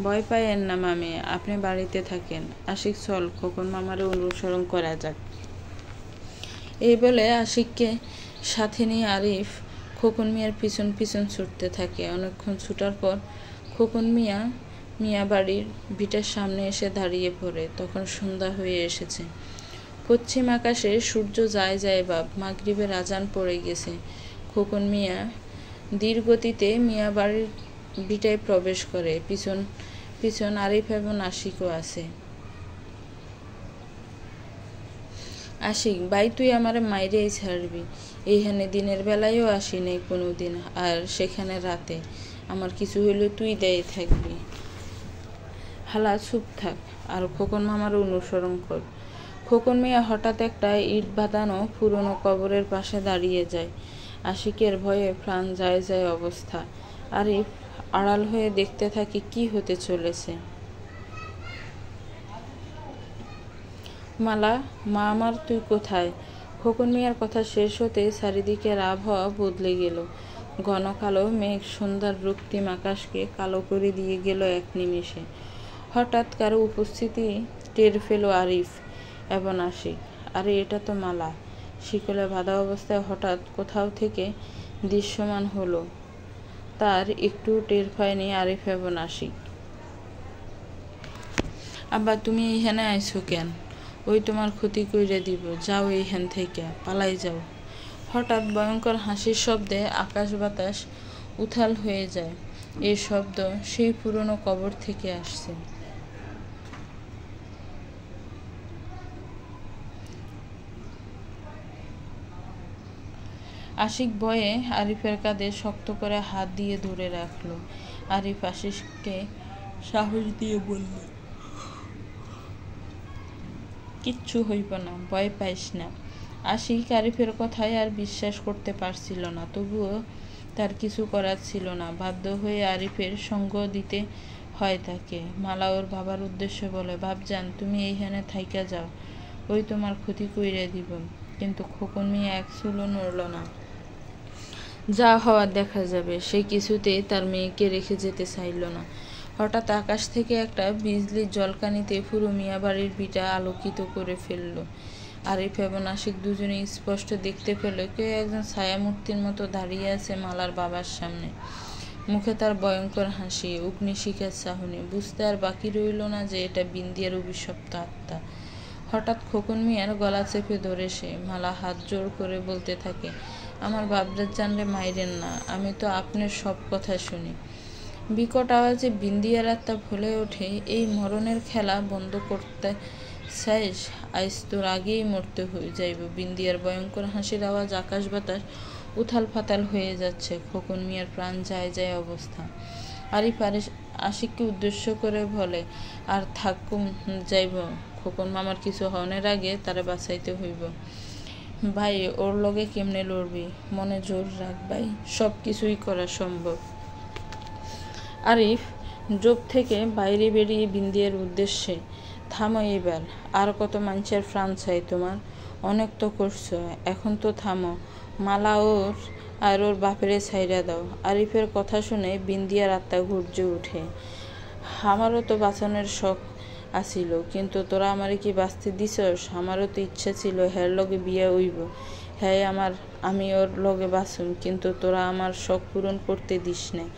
A: ভয় পাইয়েন না মামি, আপনি বাড়িতে থাকেন। আশিক, চল, খোকন মামারে অনুসরণ করা যাক। এই বলে আশিককে সাথে নিয়ে আরিফ খোকন মিয়ার পিছন পিছন ছুটতে থাকে। অনেকক্ষণ ছুটার পর খোকন মিয়া বাড়ির ভিটার সামনে এসে দাঁড়িয়ে পড়ে। তখন সন্ধ্যা হয়ে এসেছে। পশ্চিম আকাশে সূর্য যায় যায় ভাব, মাগরিবের আজান পড়ে গেছে। খোকন মিয়া ধীরগতিতে মিয়া বাড়ির ভিটায় প্রবেশ করে। পিছন পিছন আরিফ এবং আশিকও আছে। আশিক, ভাই তুই আমারে মাইরেই ছাড়বি। এইখানে দিনের বেলায়ও আসি নাই কোনো দিন, আর সেখানে রাতে। আমার কিছু হইলে তুই দায়ী থাকবি। হালা চুপ থাক আর খোকন মামার অনুসরণ কর। খোকন মিয়া হঠাৎ একটা ইট বাঁধানো পুরনো কবরের পাশে দাঁড়িয়ে যায়। আশিকের ভয়ে প্রাণ যায় যায় অবস্থা। আরিফ আড়াল হয়ে দেখতে থাকে কি হতে চলেছে। মালা, মা আমার, তুই কোথায়? খোকন মিয়ার কথা শেষ হতে চারিদিকের আবহাওয়া বদলে গেল। ঘন কালো মেঘ সন্ধ্যার রক্তিম আকাশকে কালো করে দিয়ে গেল এক নিমেষে। হঠাৎ কারো উপস্থিতি টের পেল আরিফ এবং আশিক। আরে, এটা তো মালা। শিকলে বাঁধা অবস্থায় হঠাৎ কোথাও থেকে দৃশ্যমান হলো তার একটু টের পায়নি আরিফ এবং আশিক। আব্বা, তুমি এইখানে আইছো কেন? ওই তোমার ক্ষতি কইরে দিব, যাও এইখান থেকে, পালাই যাও। হঠাৎ ভয়ঙ্কর হাসির শব্দে আকাশ বাতাস উথাল হয়ে যায়। এই শব্দ সেই পুরনো কবর থেকে আসছে। আশিক ভয়ে আরিফের কাঁধে শক্ত করে হাত দিয়ে ধরে রাখল। আরিফ আশিককে সাহস দিয়ে বলল, কিচ্ছু হইব না, ভয় পাইস না। আশিক আরিফের কথায় আর বিশ্বাস করতে পারছিল না, তবুও তার কিছু করার ছিল না। বাধ্য হয়ে আরিফের সঙ্গ দিতে হয় তাকে। মালা ওর বাবার উদ্দেশ্যে বলে, ভাবজান, তুমি এইখানে থাইকা যাও, ওই তোমার ক্ষতি কইরে দিব। কিন্তু খোকন মিয়া এক চুলও নড়ল না। যা হওয়ার দেখা যাবে। সে কিছুতেই তার মেয়েকে রেখে যেতে চাইল না। হঠাৎ আকাশ থেকে একটা বিজলির জলকানিতে পুরো মিয়া বাড়ির ভিটা আলোকিত করে ফেলল। আরিফ এবং আশিক দুজনেই স্পষ্ট দেখতে পেল কেউ একজন ছায়ামূর্তির মতো দাঁড়িয়ে আছে মালার বাবার সামনে। মুখে তার ভয়ঙ্কর হাসি, অগ্নিশিখার চাহনি। বুঝতে আর বাকি রইল না যে এটা বিন্দিয়ার অভিশপ্ত আত্মা। হঠাৎ খোকন মিয়ার গলা চেপে ধরে সে। মালা হাত জোড় করে বলতে থাকে, আমার বাবরার জানলে মাইরেন না, আমি তো আপনার সব কথা শুনি। বিকট আওয়াজে বিন্দিয়ার আত্মা ভুলে ওঠে, এই মরণের খেলা বন্ধ করতে চাইস? আইস তোর আগেই মরতে হয়ে যাইব। বিন্দিয়ার ভয়ঙ্কর হাসির আওয়াজ আকাশ বাতাস উথাল ফাতাল হয়ে যাচ্ছে। খোকন মিয়ার প্রাণ যায় যায় অবস্থা। আরিফ আশিককে উদ্দেশ্য করে বলে, আর থাকুম যাইব, খোকন মামার কিছু হওয়ার আগে তারা বাঁচাইতে হইব। ভাই, ওর লগে কেমনে লড়বি? মনে জোর রাখ ভাই, সব কিছুই করা সম্ভব। আরিফ জোপ থেকে বাইরে বেরিয়ে বিন্দিয়ার উদ্দেশ্যে থামো এবার, আর কত মানুষের প্রাণ চাই তোমার? অনেক তো করছো, এখন তো থামো। মালা আর ওর বাপেরে ছাইড়া দাও। আরিফের কথা শুনে বিন্দিয়ার আত্মা গর্জে ওঠে। আমারও তো বাঁচানোর শখ আসিল, কিন্তু তোরা আমারে কি বাঁচতে দিছস? আমারও তো ইচ্ছা ছিল হ্যার লগে বিয়ে হইব, হ্যাঁ আমি ওর লগে বাঁচুম, কিন্তু তোরা আমার শখ পূরণ করতে দিস নাই,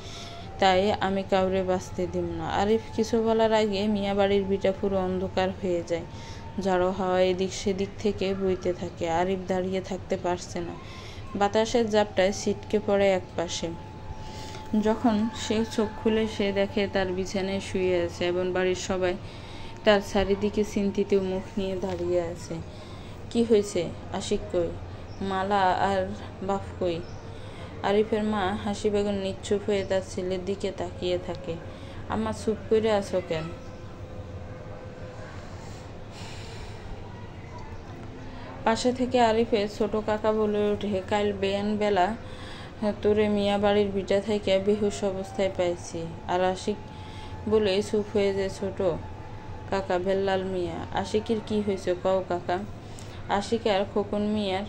A: তাই আমি কাউরে বাঁচতে দিম না। আরিফ কিছু বলার আগে মিয়া বাড়ির ভিটা পুরো অন্ধকার হয়ে যায়। ঝাড়ো হাওয়া এদিক সেদিক থেকে বইতে থাকে। আরিফ দাঁড়িয়ে থাকতে পারছে না, বাতাসের জাপটায় ছিটকে পড়ে এক পাশে। যখন সে চোখ খুলে সে দেখে তার বিছানায় শুয়ে আছে এবং বাড়ির সবাই তার চারিদিকে চিন্তিত মুখ নিয়ে দাঁড়িয়ে আছে। কি হয়েছে? আশিক কই? মালা আর বাপ কই? আরিফের মা হাসি বেগম নিশ্চুপ হয়ে তার ছেলের দিকে তাকিয়ে থাকে। আম্মা চুপ করে আছো কেন? পাশে থেকে আরিফের ছোট কাকা বলে ওঠে, কাল বেয়ান বেলা তোরে মিয়া বাড়ির ভিটা থেকে বেহুশ অবস্থায় পাইছি। আর আশিক বলে চুপ হয়ে যায় ছোট কাকা বেল্লাল মিয়া। আশিকের কি হয়েছে কও কাকা? আশিক আর খোকন মিয়ার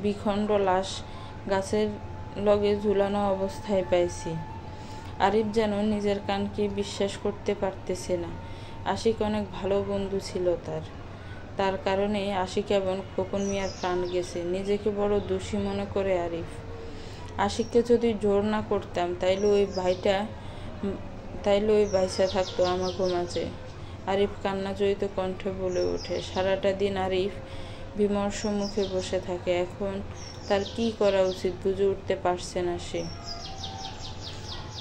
A: বিখণ্ড লাশ গাছের লগে ঝুলানো অবস্থায় পাইছি। আরিফ যেন নিজের কানকে বিশ্বাস করতে পারতেছে না। আশিক অনেক ভালো বন্ধু ছিল তার কারণে আশিক এবং খোকন মিয়ার প্রাণ গেছে। নিজেকে বড় দোষী মনে করে আরিফ। আশিককে যদি জোর না করতাম তাইলে ওই বাইসা থাকতো আমাকে মাঝে। আরিফ কান্নাজড়িত কণ্ঠে বলে ওঠে। সারাটা দিন আরিফ বিমর্ষ মুখে বসে থাকে। এখন তার কি করা উচিত বুঝে উঠতে পারছে না সে।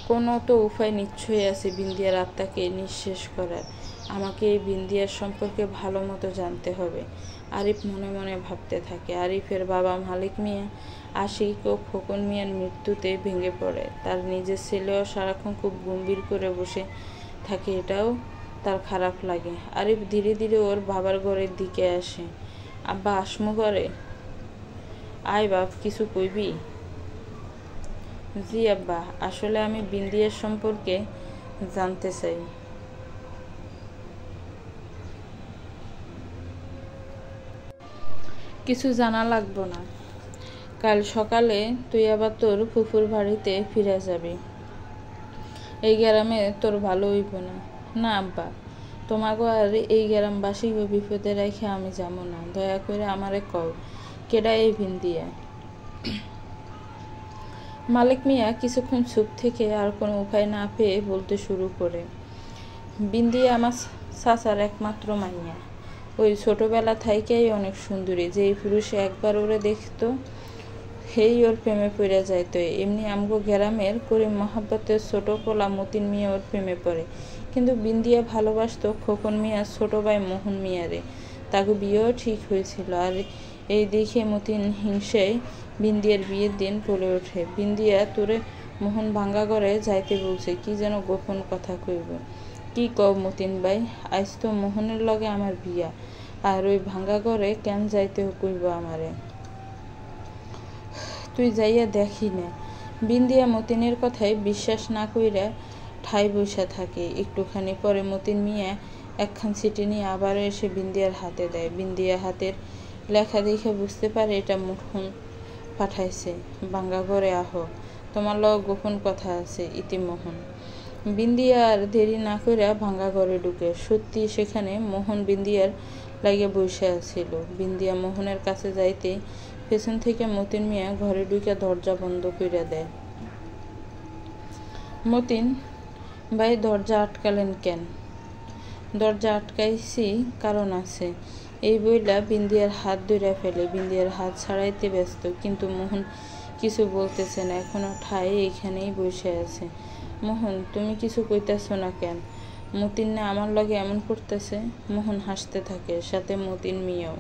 A: কোনো তো উপায় নিশ্চয়ই আছে বিন্দিয়ার আত্মাকে নিঃশেষ করার। আমাকে এই বিন্দিয়ার সম্পর্কে ভালো মতো জানতে হবে, আরিফ মনে মনে ভাবতে থাকে। আরিফের বাবা মালিক মিয়া আশিক ও খোকন মিয়ার মৃত্যুতে ভেঙে পড়ে। তার নিজের ছেলেও সারাক্ষণ খুব গম্ভীর করে বসে থাকে, এটাও তার খারাপ লাগে। আরিফ ধীরে ধীরে ওর বাবার ঘরের দিকে আসে। আব্বা আসমু ঘরে? আয় বাপ, কিছু কইবি? জি আব্বা, আসলে আমি বিন্দিয়ার সম্পর্কে জানতে চাই। কিছু জানা লাগবো না। কাল সকালে তুই আবার তোর ফুফুর বাড়িতে ফিরে যাবি। এই গ্রামে তোর ভালো হইব না। না আব্বা, তোমাকে আর এই গ্রামবাসী বিপদে রেখে আমি যাবো না। দয়া করে আমারে কও, কেডা এই বিন্দিয়া? মালিক মিয়া কিছুক্ষণ চুপ থেকে আর কোনো উপায় না পেয়ে বলতে শুরু করে, বিন্দিয়া আমার চাচার একমাত্র মাইয়া। ওই ছোটবেলা থাইকেই অনেক সুন্দরী। যেই পুরুষে একবার ওরে দেখতো হেই ওর প্রেমে পড়ে যাইতো। এমনি আমগো গ্রামের করিম মহাব্বতের ছোট পোলা মতিন মিয়া ওর প্রেমে পড়ে। কিন্তু বিন্দিয়া ভালোবাসতো খোকন মিয়ার ছোট ভাই মোহন মিয়ারে। তাকে বিয়েও ঠিক হয়েছিল। আর এই দেখে মতিন হিংসায় বিন্দিয়ার বিয়ের দিন বলে ওঠে, বিন্দিয়া তোরে মোহন ভাঙ্গা ঘরে যাইতে বলছে, কি যেন গোপন কথা কইব। কি কও মতিন ভাই? আজ তো মোহনের লগে আমার বিয়া, আর ওই ভাঙ্গা ঘরে কেন যাইতে কইব আমারে? তুই যাইয়া দেখি না। বিন্দিয়া মতিনের কথায় বিশ্বাস না কইরা ঠাই বসা থাকে। একটুখানি পরে মতিন মিয়া একখান চিঠি নিয়ে আবারও এসে বিন্দিয়ার হাতে দেয়। বিন্দিয়া হাতের লেখা দেখে বুঝতে পারে এটা মোহন পাঠাইছে। ভাঙ্গা ঘরে আহো, তোমার লগ গোপন কথা আছে। ইতি মোহন। বিন্দিয়া আর দেরি না কইরা ভাঙ্গা ঘরে ঢুকে। সত্যি সেখানে মোহন বিন্দিয়ার লাগে বসে আছিল। বিন্দিয়া মোহনের কাছে যাইতে পেছন থেকে মতিন মিয়া ঘরে ঢুকে দরজা বন্ধ কইরা দেয়। মতিন ভাই, দরজা আটকালেন কেন? দরজা আটকাইছি কারণ আছে, এই বইলা বিন্দিয়ার হাত ধইরা ফেলে। বিন্দিয়ার হাত ছাড়াইতে ব্যস্ত, কিন্তু মোহন কিছু বলতেছে না। এখনো ঠাই এইখানেই বসে আছে। মোহন, তুমি কিছু কইতেছ না কেন? মতিন না আমার লগে এমন করতেছে? মোহন হাসতে থাকে, সাথে মতিন মিয়াও।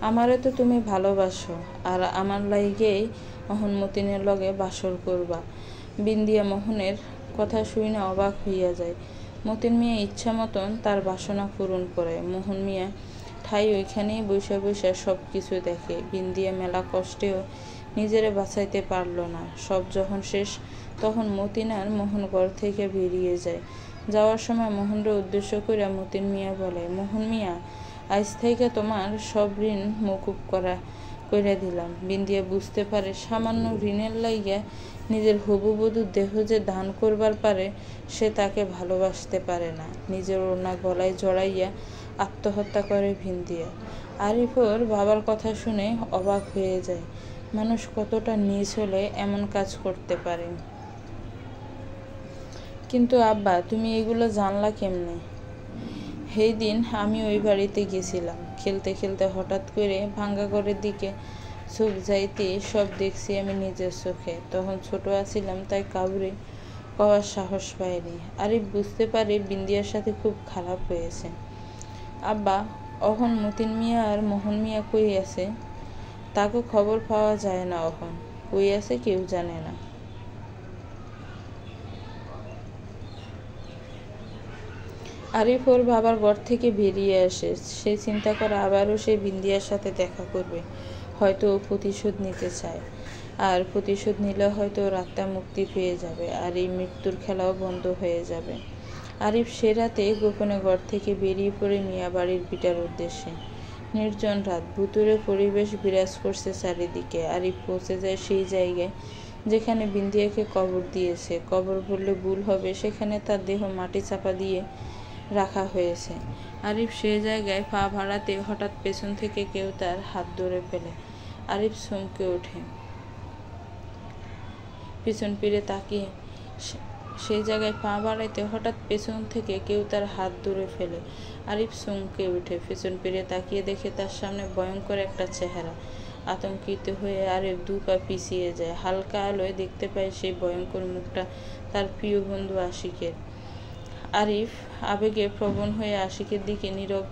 A: আমারে তো তুমি ভালোবাসো, আর আমার লাগেই মোহন মতিনের লগে বাসর করবা। বিন্দিয়া মোহনের কথা শুনে অবাক হইয়া যায়। মতিন মিয়া ইচ্ছা মতন তার বাসনা পূরণ করে। মোহন মিয়া ঠাই ওইখানেই বসে বসে সব কিছু দেখে। বিন্দিয়া মেলা কষ্টেও নিজেরে বাঁচাইতে পারল না। সব যখন শেষ তখন মতিন আর মোহন ঘর থেকে বেরিয়ে যায়। যাওয়ার সময় মোহনরে উদ্দেশ্য করে মতিন মিয়া বলে, মোহন মিয়া, আজ থেকে তোমার সব ঋণ মকুব কইরা দিলাম। বিন্দিয়া বুঝতে পারে সামান্য ঋণের লাইগা নিজের হবুবধূর দেহ যে দান করবার পারে সে তাকে ভালোবাসতে পারে না। নিজের ওড়না গলায় জড়াইয়া আত্মহত্যা করে বিন্দিয়া। আরিফর বাবার কথা শুনে অবাক হয়ে যায়। মানুষ কতটা নীচ হলে এমন কাজ করতে পারে। কিন্তু আব্বা, তুমি এগুলো জানলা কেমনে? সেই দিন আমি ওই বাড়িতে গেছিলাম। খেলতে খেলতে হঠাৎ করে ভাঙ্গা ঘরের দিকে চোখ যাইতে সব দেখছি আমি নিজের চোখে। তখন ছোট আছিলাম, তাই কাউরে কওয়ার সাহস পাইনি। আরিফ বুঝতে পারে বিন্দিয়ার সাথে খুব খারাপ হয়েছে। আব্বা, অহন মতিন মিয়া আর মোহন মিয়া কই আছে? তাকে খবর পাওয়া যায় না। অহন কই আছে কেউ জানে না। আরিফ ওর বাবার ঘর থেকে বেরিয়ে আসে। সে চিন্তা করে আবারও সে বিন্দিয়ার সাথে দেখা করবে। হয়তো ও প্রতিশোধ নিতে চায়, আর প্রতিশোধ নিলে হয়তো ওর আত্মা মুক্তি পেয়ে যাবে, আর এই মৃত্যুর খেলাও বন্ধ হয়ে যাবে। আরিফ সে রাতে গোপনে ঘর থেকে বেরিয়ে পড়ে মিয়া বাড়ির ভিটার উদ্দেশ্যে। নির্জন রাত, ভুতুড়ে পরিবেশ বিরাজ করছে চারিদিকে। আরিফ পৌঁছে যায় সেই জায়গায় যেখানে বিন্দিয়াকে কবর দিয়েছে। কবর বললে ভুল হবে, সেখানে তার দেহ মাটি চাপা দিয়ে রাখা হয়েছে। আরিফ সে জায়গায় পা বাড়াতে হঠাৎ পেছন থেকে কেউ তার হাত ধরে ফেলে। আরিফ চমকে ওঠে, পিছন ফিরে তাকিয়ে সেই জায়গায় পা বাড়াইতে হঠাৎ পেছন থেকে কেউ তার হাত ধরে ফেলে। আরিফ চমকে ওঠে, পেছন ফিরে তাকিয়ে দেখে তার সামনে ভয়ঙ্কর একটা চেহারা। আতঙ্কিত হয়ে আরিফ 2 পা পিছিয়ে যায়। হালকা আলোয় দেখতে পায় সেই ভয়ঙ্কর মুখটা তার প্রিয় বন্ধু আশিকের। আরিফ আবেগে প্রবণ হয়ে আশিকের দিকে নীরব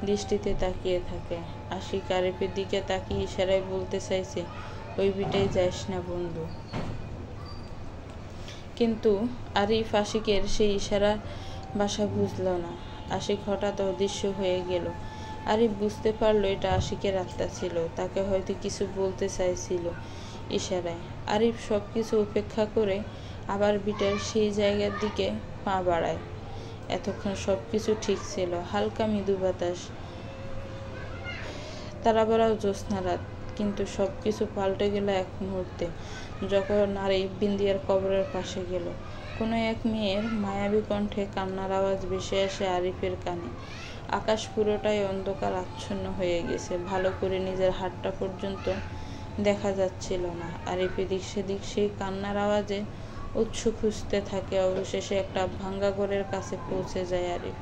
A: দৃষ্টিতে তাকিয়ে থাকে। আশিক আরিফের দিকে তাকিয়ে ইশারায় বলতে চাইছে, ওই বিটায় যাস না বন্ধু। কিন্তু আরিফ আশিকের সেই ইশারা ভাষা বুঝল না। আশিক হঠাৎ অদৃশ্য হয়ে গেল। আরিফ বুঝতে পারল এটা আশিকের আত্মা ছিল, তাকে হয়তো কিছু বলতে চাইছিল ইশারায়। আরিফ সব কিছু উপেক্ষা করে আবার বিটার সেই জায়গার দিকে পা বাড়ায়। এতক্ষণ সব কিছু ঠিক ছিল। হালকা মৃদু বাতাস, তারাভরা জ্যোৎস্না রাত, কিন্তু সব কিছু পাল্টে গেল এক মুহূর্তে যখন আরিফ বিন্দিয়ার কবরের পাশে গেল। কোনো এক মেয়ের মায়াবী কণ্ঠে কান্নার আওয়াজ ভেসে আসে আরিফের কানে। আকাশ পুরোটাই অন্ধকার আচ্ছন্ন হয়ে গেছে। ভালো করে নিজের হাতটা পর্যন্ত দেখা যাচ্ছিল না। আরিফ এদিক সেদিক সেই কান্নার আওয়াজে উৎসু খুঁজতে থাকে। অবশেষে একটা ভাঙ্গা ঘরের কাছে পৌঁছে যায় আরিফ।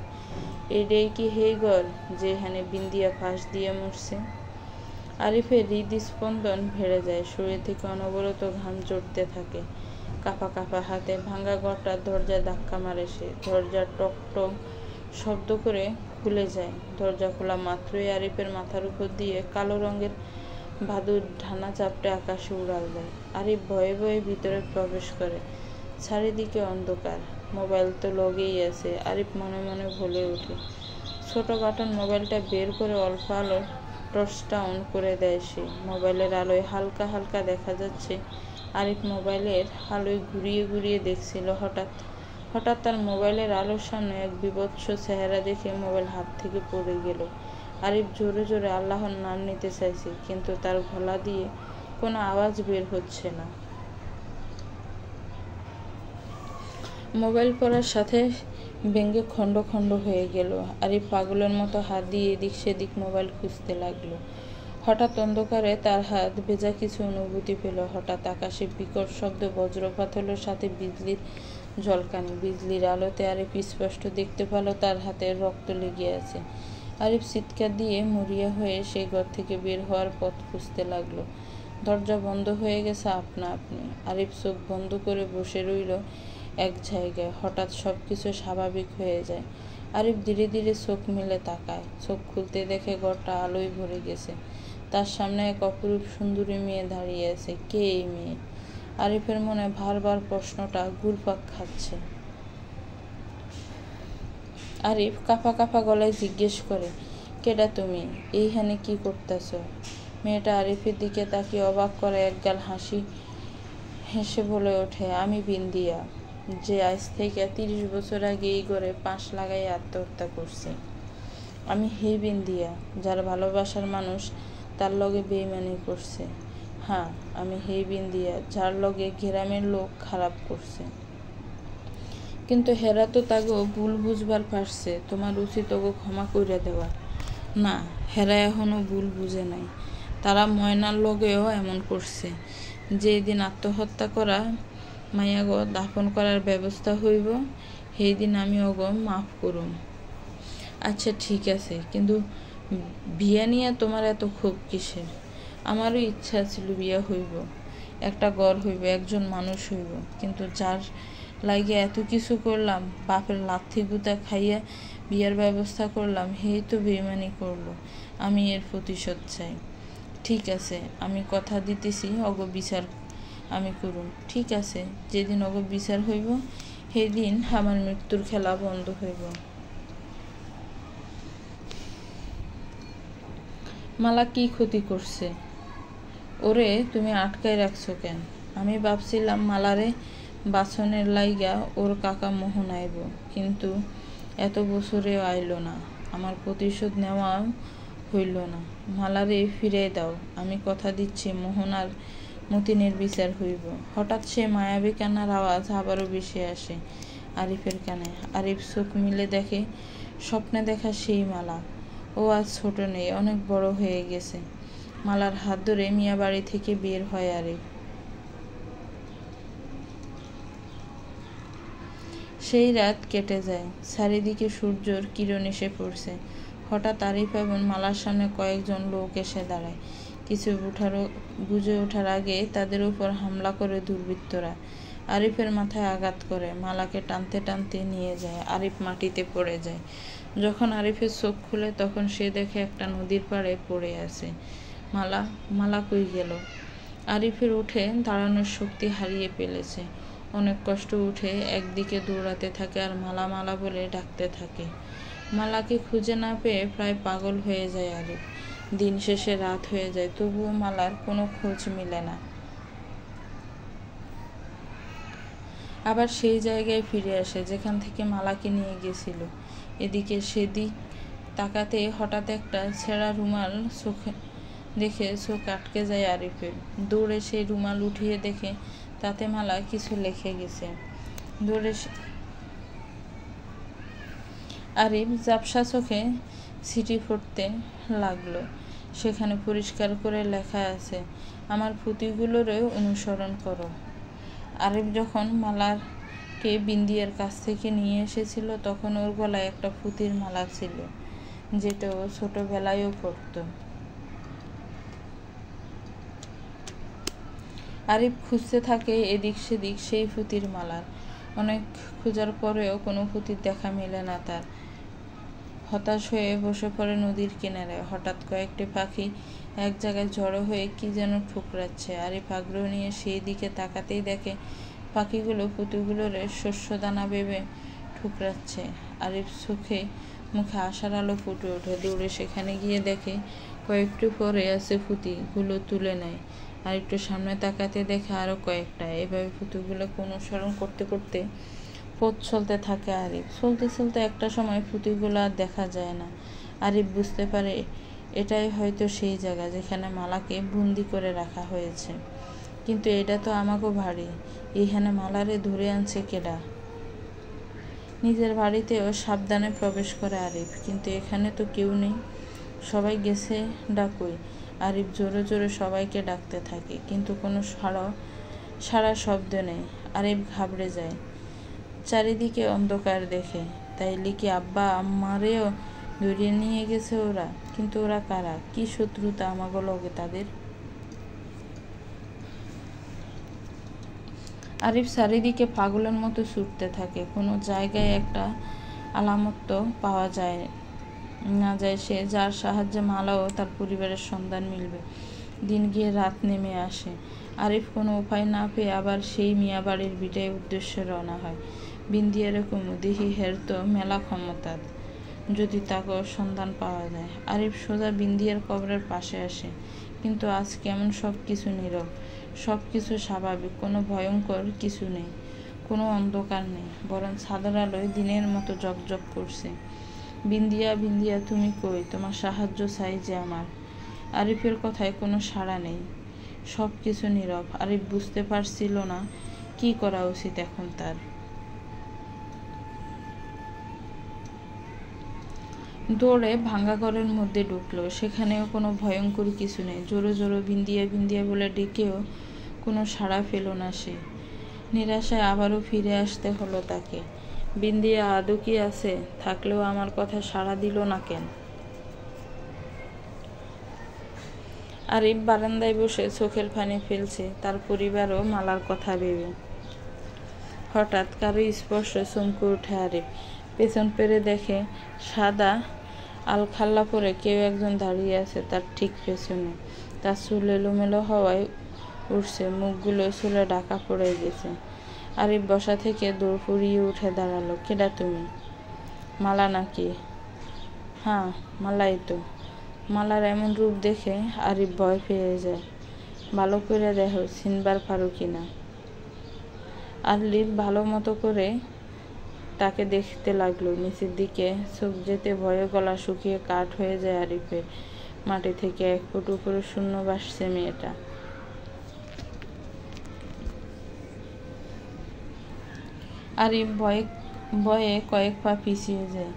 A: এটাই কি সেই ঘর যেখানে বিন্দিয়া ফাঁস দিয়ে মরছে? আরিফের হৃদস্পন্দন বেড়ে যায়। শরীর থেকে অনবরত ঘাম ঝরতে থাকে। কাঁপা কাঁপা হাতে ভাঙ্গা ঘরটার দরজায় ধাক্কা মারে সে। দরজা টক টক শব্দ করে খুলে যায়। দরজা খোলা মাত্রই আরিফের মাথার উপর দিয়ে কালো রঙের বাদুড় ঢানা চাপটে আকাশে উড়াল দেয়। আরিফ ভয়ে ভয়ে ভিতরে প্রবেশ করে। চারিদিকে অন্ধকার। মোবাইল তো লগেই আছে। আরিফ মনে মনে বলে ওঠে। ছোট বাটন মোবাইলটা বের করে অল্প আলো টর্চটা অন করে দেয় সে। মোবাইলের আলোয় হালকা হালকা দেখা যাচ্ছে। আরিফ মোবাইলের আলোয় ঘুরিয়ে ঘুরিয়ে দেখছিল। হঠাৎ তার মোবাইলের আলোর সামনে এক বিভৎস চেহারা দেখে মোবাইল হাত থেকে পড়ে গেল। আরিফ জোরে জোরে আল্লাহর নাম নিতে চাইছে, কিন্তু তার গলা দিয়ে কোনো আওয়াজ বের হচ্ছে না। মোবাইল পড়ার সাথে ভেঙে খণ্ড খণ্ড হয়ে গেল। আরিফ পাগলের মতো হাত দিয়ে এদিক সেদিক মোবাইল খুঁজতে লাগলো। হঠাৎ অন্ধকারে তার হাত ভেজা কিছু অনুভূতি পেল। হঠাৎ আকাশে বিকট শব্দ, বজ্রপাত হলো, সাথে বিজলির ঝলকানি। বিজলির আলোতে আরিফ স্পষ্ট দেখতে পেল তার হাতে রক্ত লেগে আছে। আরিফ চিৎকার দিয়ে মরিয়া হয়ে সেই ঘর থেকে বের হওয়ার পথ খুঁজতে লাগলো। দরজা বন্ধ হয়ে গেছে আপনা আপনি। আরিফ চোখ বন্ধ করে বসে রইল এক জায়গায়। হঠাৎ সব কিছু স্বাভাবিক হয়ে যায়। আরিফ ধীরে ধীরে চোখ মেলে তাকায়। চোখ খুলতে দেখে ঘরটা আলোয় ভরে গেছে। তার সামনে এক অপরূপ সুন্দরী মেয়ে দাঁড়িয়ে আছে। কে এই মেয়ে? আরিফের মনে বারবার প্রশ্নটা ঘুরপাক খাচ্ছে। আরিফ কাঁপা কাঁপা গলায় জিজ্ঞেস করে, কেডা তুমি? এইখানে কি করতেছ? মেয়েটা আরিফের দিকে তাকিয়ে অবাক করে একগাল হাসি হেসে বলে ওঠে, আমি বিন্দিয়া, যে আজ থেকে 30 বছর আগে এই ঘরে পাশ লাগাই আত্মহত্যা করছে। আমি হেই বিন্দিয়া, যার ভালোবাসার মানুষ তার লগে বেইমানি করছে। হ্যাঁ, আমি হেই বিন্দিয়া, যার লগে গ্রামের লোক খারাপ করছে। কিন্তু হেরা তো তাগো ভুল বুঝবার পারছে, তোমার উচিত ওগো ক্ষমা কইরা দেওয়া। না, হেরা এখনো ভুল বুঝে নাই। তারা ময়নার লগেও এমন করছে। যেদিন আত্মহত্যা করা মাইয়াগো দাফন করার ব্যবস্থা হইব, সেই দিন আমি ওগো মাফ করুম। আচ্ছা ঠিক আছে, কিন্তু বিয়া নিয়ে তোমার এত ক্ষোভ কিসের? আমারও ইচ্ছা ছিল বিয়া হইব, একটা ঘর হইব, একজন মানুষ হইব, কিন্তু যার লাগে এত কিছু করলাম, বাপের লাথি গুতা খাইয়া বিয়ার ব্যবস্থা করলাম, হেই তো বেইমানি করলো। আমি এর প্রতিশোধ চাই। ঠিক আছে, আমি কথা দিতেছি অগ বিচার আমি করুম। ঠিক আছে, যেদিন অগ বিচার হইব সেই দিন আমার মৃত্যুর খেলা বন্ধ হইব। মালা কি ক্ষতি করছে? ওরে তুমি আটকায় রাখছো কেন? আমি ভাবছিলাম মালারে বাছনের লাইগা ওর কাকা মোহন আইব, কিন্তু এত বছরেও আইল না। আমার প্রতিশোধ নেওয়াও হইল না। মালারে ফিরে দাও, আমি কথা দিচ্ছি মোহন আর মতিনের বিচার হইব। হঠাৎ সে মায়াবী কান্নার আওয়াজ আবারও বেশি আসে আরিফের কানে। আরিফ চোখ মিলে দেখে স্বপ্নে দেখা সেই মালা। ও আজ ছোট নেই, অনেক বড় হয়ে গেছে। মালার হাত ধরে মিয়া বাড়ি থেকে বের হয় আরিফ। সেই রাত কেটে যায়, চারিদিকে সূর্যর কিরণ এসে পড়ছে। হঠাৎ আরিফ এবং মালার সামনে কয়েকজন লোক এসে দাঁড়ায়। কিছু বুঝে ওঠার আগে তাদের উপর হামলা করে দুর্বৃত্তরা। আরিফের মাথায় আঘাত করে, মালাকে টানতে টানতে নিয়ে যায়। আরিফ মাটিতে পড়ে যায়। যখন আরিফের চোখ খুলে তখন সে দেখে একটা নদীর পাড়ে পড়ে আছে। মালা কই গেল? আরিফের উঠে দাঁড়ানোর শক্তি হারিয়ে ফেলেছে। অনেক কষ্ট উঠে একদিকে দৌড়াতে থাকে আর মালা মালা বলে ডাকতে থাকে। মালাকে খুঁজে না পেয়ে প্রায় পাগল হয়ে যায় আরিফ। দিন শেষে রাত হয়ে যায়, তবুও মালার কোনো খোঁজ মেলে না। আবার সেই জায়গায় ফিরে আসে যেখান থেকে মালাকে নিয়ে গেছিল। এদিকে সেদিক তাকাতে হঠাৎ একটা ছেঁড়া রুমাল দেখে চোখ আটকে যায় আরিফের। দৌড়ে সেই রুমাল উঠিয়ে দেখে তাতে মালা কিছু লিখে গেছে। আরিফ ঝাপসা চোখে চিঠি পড়তে লাগলো। সেখানে পরিষ্কার করে লেখা আছে, আমার পুঁতিগুলোরে অনুসরণ করো। আরিফ যখন মালাকে বিন্দিয়ার কাছ থেকে নিয়ে এসেছিল তখন ওর গলায় একটা পুঁতির মালা ছিল, যেটা ও ছোটবেলায়ও পড়তো। আরিফ খুঁজতে থাকে এদিক সেদিক সেই পুঁতির মালার। অনেক খোঁজার পরেও কোনো পুঁতির দেখা মেলে না তার। হতাশ হয়ে বসে পড়ে নদীর কিনারে। হঠাৎ কয়েকটি পাখি এক জায়গায় জড়ো হয়ে কি যেন ঠুকরাচ্ছে। আরিফ আগ্রহ নিয়ে সেই দিকে তাকাতেই দেখে পাখিগুলো পুঁতিগুলোর শস্য দানা ভেবে ঠুকরাচ্ছে। আরিফ চোখে মুখে আশার আলো ফুটে ওঠে। দৌড়ে সেখানে গিয়ে দেখে কয়েকটি পরে আছে, পুঁতিগুলো তুলে নেয়। আর একটু সামনে তাকাতে দেখে আরো কয়েকটা। এভাবে পুঁতিগুলোকে অনুসরণ করতে করতে পথ চলতে থাকে আরিফ। চলতে চলতে একটা সময় পুঁতিগুলো আর দেখা যায় না। আরিফ বুঝতে পারে এটাই হয়তো সেই জায়গা যেখানে মালাকে বন্দি করে রাখা হয়েছে। কিন্তু এটা তো আমাকেও বাড়ি, এইখানে মালারে ধরে আনছে কেডা? নিজের বাড়িতেও সাবধানে প্রবেশ করে আরিফ, কিন্তু এখানে তো কেউ নেই। সবাই গেছে ডাকুই। আরিফ জোরে জোরে সবাইকে ডাকতে থাকে, কিন্তু কোনো সাড়া শব্দ নেই। আরিফ ঘাবড়ে যায়। চারিদিকে অন্ধকার দেখে। তাইলে কি আব্বা আম্মারেও ধরিয়ে নিয়ে গেছে ওরা? কিন্তু ওরা কারা? কি শত্রুতা আমাগো লগে তাদের? আরিফ চারিদিকে পাগলের মতো ছুটতে থাকে। কোনো জায়গায় একটা আলামত তো পাওয়া যায় সে যার সাহায্যে মালা ও তার পরিবারের সন্ধান মিলবে। দিন গিয়ে রাত নেমে আসে। আরিফ কোনো উপায় না পেয়ে আবার সেই মিয়া বাড়ির ভিটায় উদ্দেশ্যে রওনা হয়। বিন্দিয়ার কুমুদিহি হের তো মেলা ক্ষমতা, যদি তাকে সন্ধান পাওয়া যায়। আরিফ সোজা বিন্দিয়ার কবরের পাশে আসে, কিন্তু আজ কেমন সব কিছু নীরব, সব কিছু স্বাভাবিক, কোনো ভয়ঙ্কর কিছু নেই, কোনো অন্ধকার নেই, বরং ছাদের আলোয় দিনের মতো জকজক করছে। বিন্দিয়া, বিন্দিয়া, তুমি কই? তোমার সাহায্য চাই যে আমার। আরিফের কথায় কোনো সাড়া নেই, সব কিছু নীরব। আরিফ বুঝতে পারছিল না কি করা উচিত এখন তার। দৌড়ে ভাঙ্গা ঘরের মধ্যে ঢুকলো। সেখানেও কোনো ভয়ঙ্কর কিছু নেই। জোরে জোরে বিন্দিয়া, বিন্দিয়া বলে ডেকেও কোনো সাড়া পেল না সে। নিরাশায় আবারও ফিরে আসতে হলো তাকে। বিন্দিয়া আদৌ কি আছে? থাকলেও আমার কথা সাড়া দিল না কেন? আরিফ বারান্দায় বসে চোখের পানি ফেলছে, তার পরিবারও মালার কথা ভেবে। হঠাৎ কারো স্পর্শে চমকে ওঠে আরিফ। পেছন ফিরে দেখে সাদা আলখাল্লা পরে কেউ একজন দাঁড়িয়ে আছে তার ঠিক পেছনে। তার চুল এলোমেলো হওয়ায় উঠছে, মুখগুলো চুলে ঢাকা পড়ে গেছে। আরিফ বসা থেকে দৌড় ফুরিয়ে উঠে দাঁড়ালো। কেডা তুমি? মালা নাকি? হ্যাঁ, মালাই তো। মালার এমন রূপ দেখে আরিফ ভয় পেয়ে যায়। ভালো করে দেখো, চিনবার পারো কিনা। আরিফ ভালো মতো করে তাকে দেখতে লাগলো। নিচের দিকে চোখ যেতে ভয়ে গলা শুকিয়ে কাঠ হয়ে যায় আরিফের। মাটি থেকে 1 ফুট উপরে শূন্য ভাসছে মেয়েটা। আরিফ ভয়ে কয়েক পা পিছিয়ে যায়।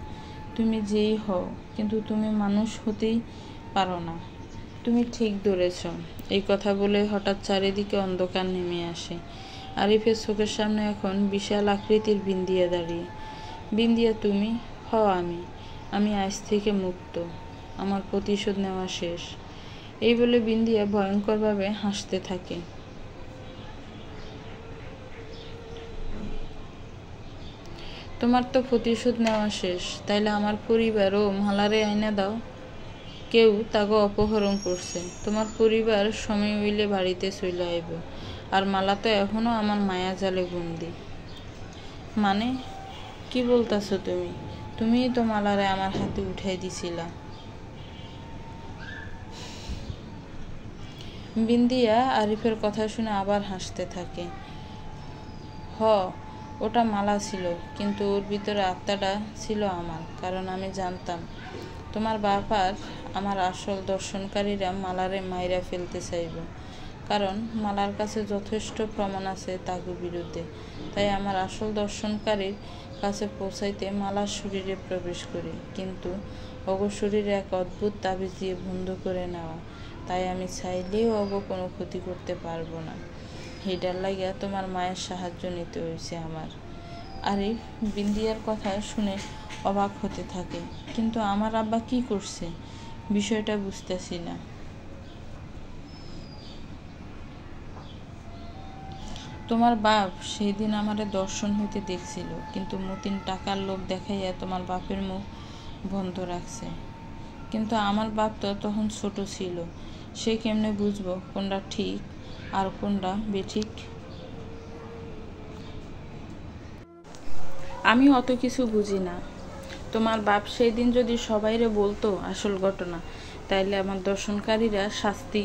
A: তুমি যেই হও, কিন্তু তুমি মানুষ হতেই পারো না। তুমি ঠিক ধরেছ। এই কথা বলে হঠাৎ চারিদিকে অন্ধকার নেমে আসে। আরিফের চোখের সামনে এখন বিশাল আকৃতির বিন্দিয়া দাঁড়িয়ে। বিন্দিয়া, তুমি? হও, আমি আজ থেকে মুক্ত। আমার প্রতিশোধ নেওয়া শেষ। এই বলে বিন্দিয়া ভয়ঙ্করভাবে হাসতে থাকে। তোমার তো প্রতিশোধ নেওয়া শেষ, তাইলে আমার পরিবার ও মালারে আইনা দাও। কেউ তাকে অপহরণ করছে। তোমার পরিবার সময় হইলে বাড়িতে চলে আইব, আর মালা তো এখনো আমার মায়া জালে বন্দি। মানে কি বলতাছো তুমি? তুমিই তো মালারে আমার হাতে উঠাই দিছিলা। বিন্দিয়া আরিফের কথা শুনে আবার হাসতে থাকে। ওটা মালা ছিল, কিন্তু ওর ভিতরে আত্মাটা ছিল আমার। কারণ আমি জানতাম তোমার বাপ আর আমার আসল দর্শনকারীরা মালারে মাইরা ফেলতে চাইব। কারণ মালার কাছে যথেষ্ট প্রমাণ আছে তাকে বিরুদ্ধে। তাই আমার আসল দর্শনকারীর কাছে পৌঁছাইতে মালার শরীরে প্রবেশ করি, কিন্তু অগ শরীরে এক অদ্ভুত তাবিজ দিয়ে বন্ধ করে নেওয়া। তাই আমি চাইলেও অগ কোনো ক্ষতি করতে পারবো না। হেডার লাগিয়া তোমার মায়ের সাহায্য নিতে হয়েছে আমার। আরিফ বিন্দিয়ার কথা শুনে অবাক হতে থাকে। কিন্তু আমার আব্বা কি করছে? বিষয়টা বুঝতেছি না। তোমার বাপ সেই দিন আমারে দর্শন হইতে দেখছিল, কিন্তু মতিন টাকার লোভ দেখাইয়া তোমার বাপের মুখ বন্ধ রাখছে। কিন্তু আমার বাপ তো তখন ছোট ছিল, সে কেমনে বুঝবো কোনটা ঠিক আর কোনটা বেঠিক? আমি অত কিছু বুঝি না। তোমার বাপ সেই দিন যদি সবাইরে বলতো আসল ঘটনা, তাইলে আমার দর্শনকারীরা শাস্তি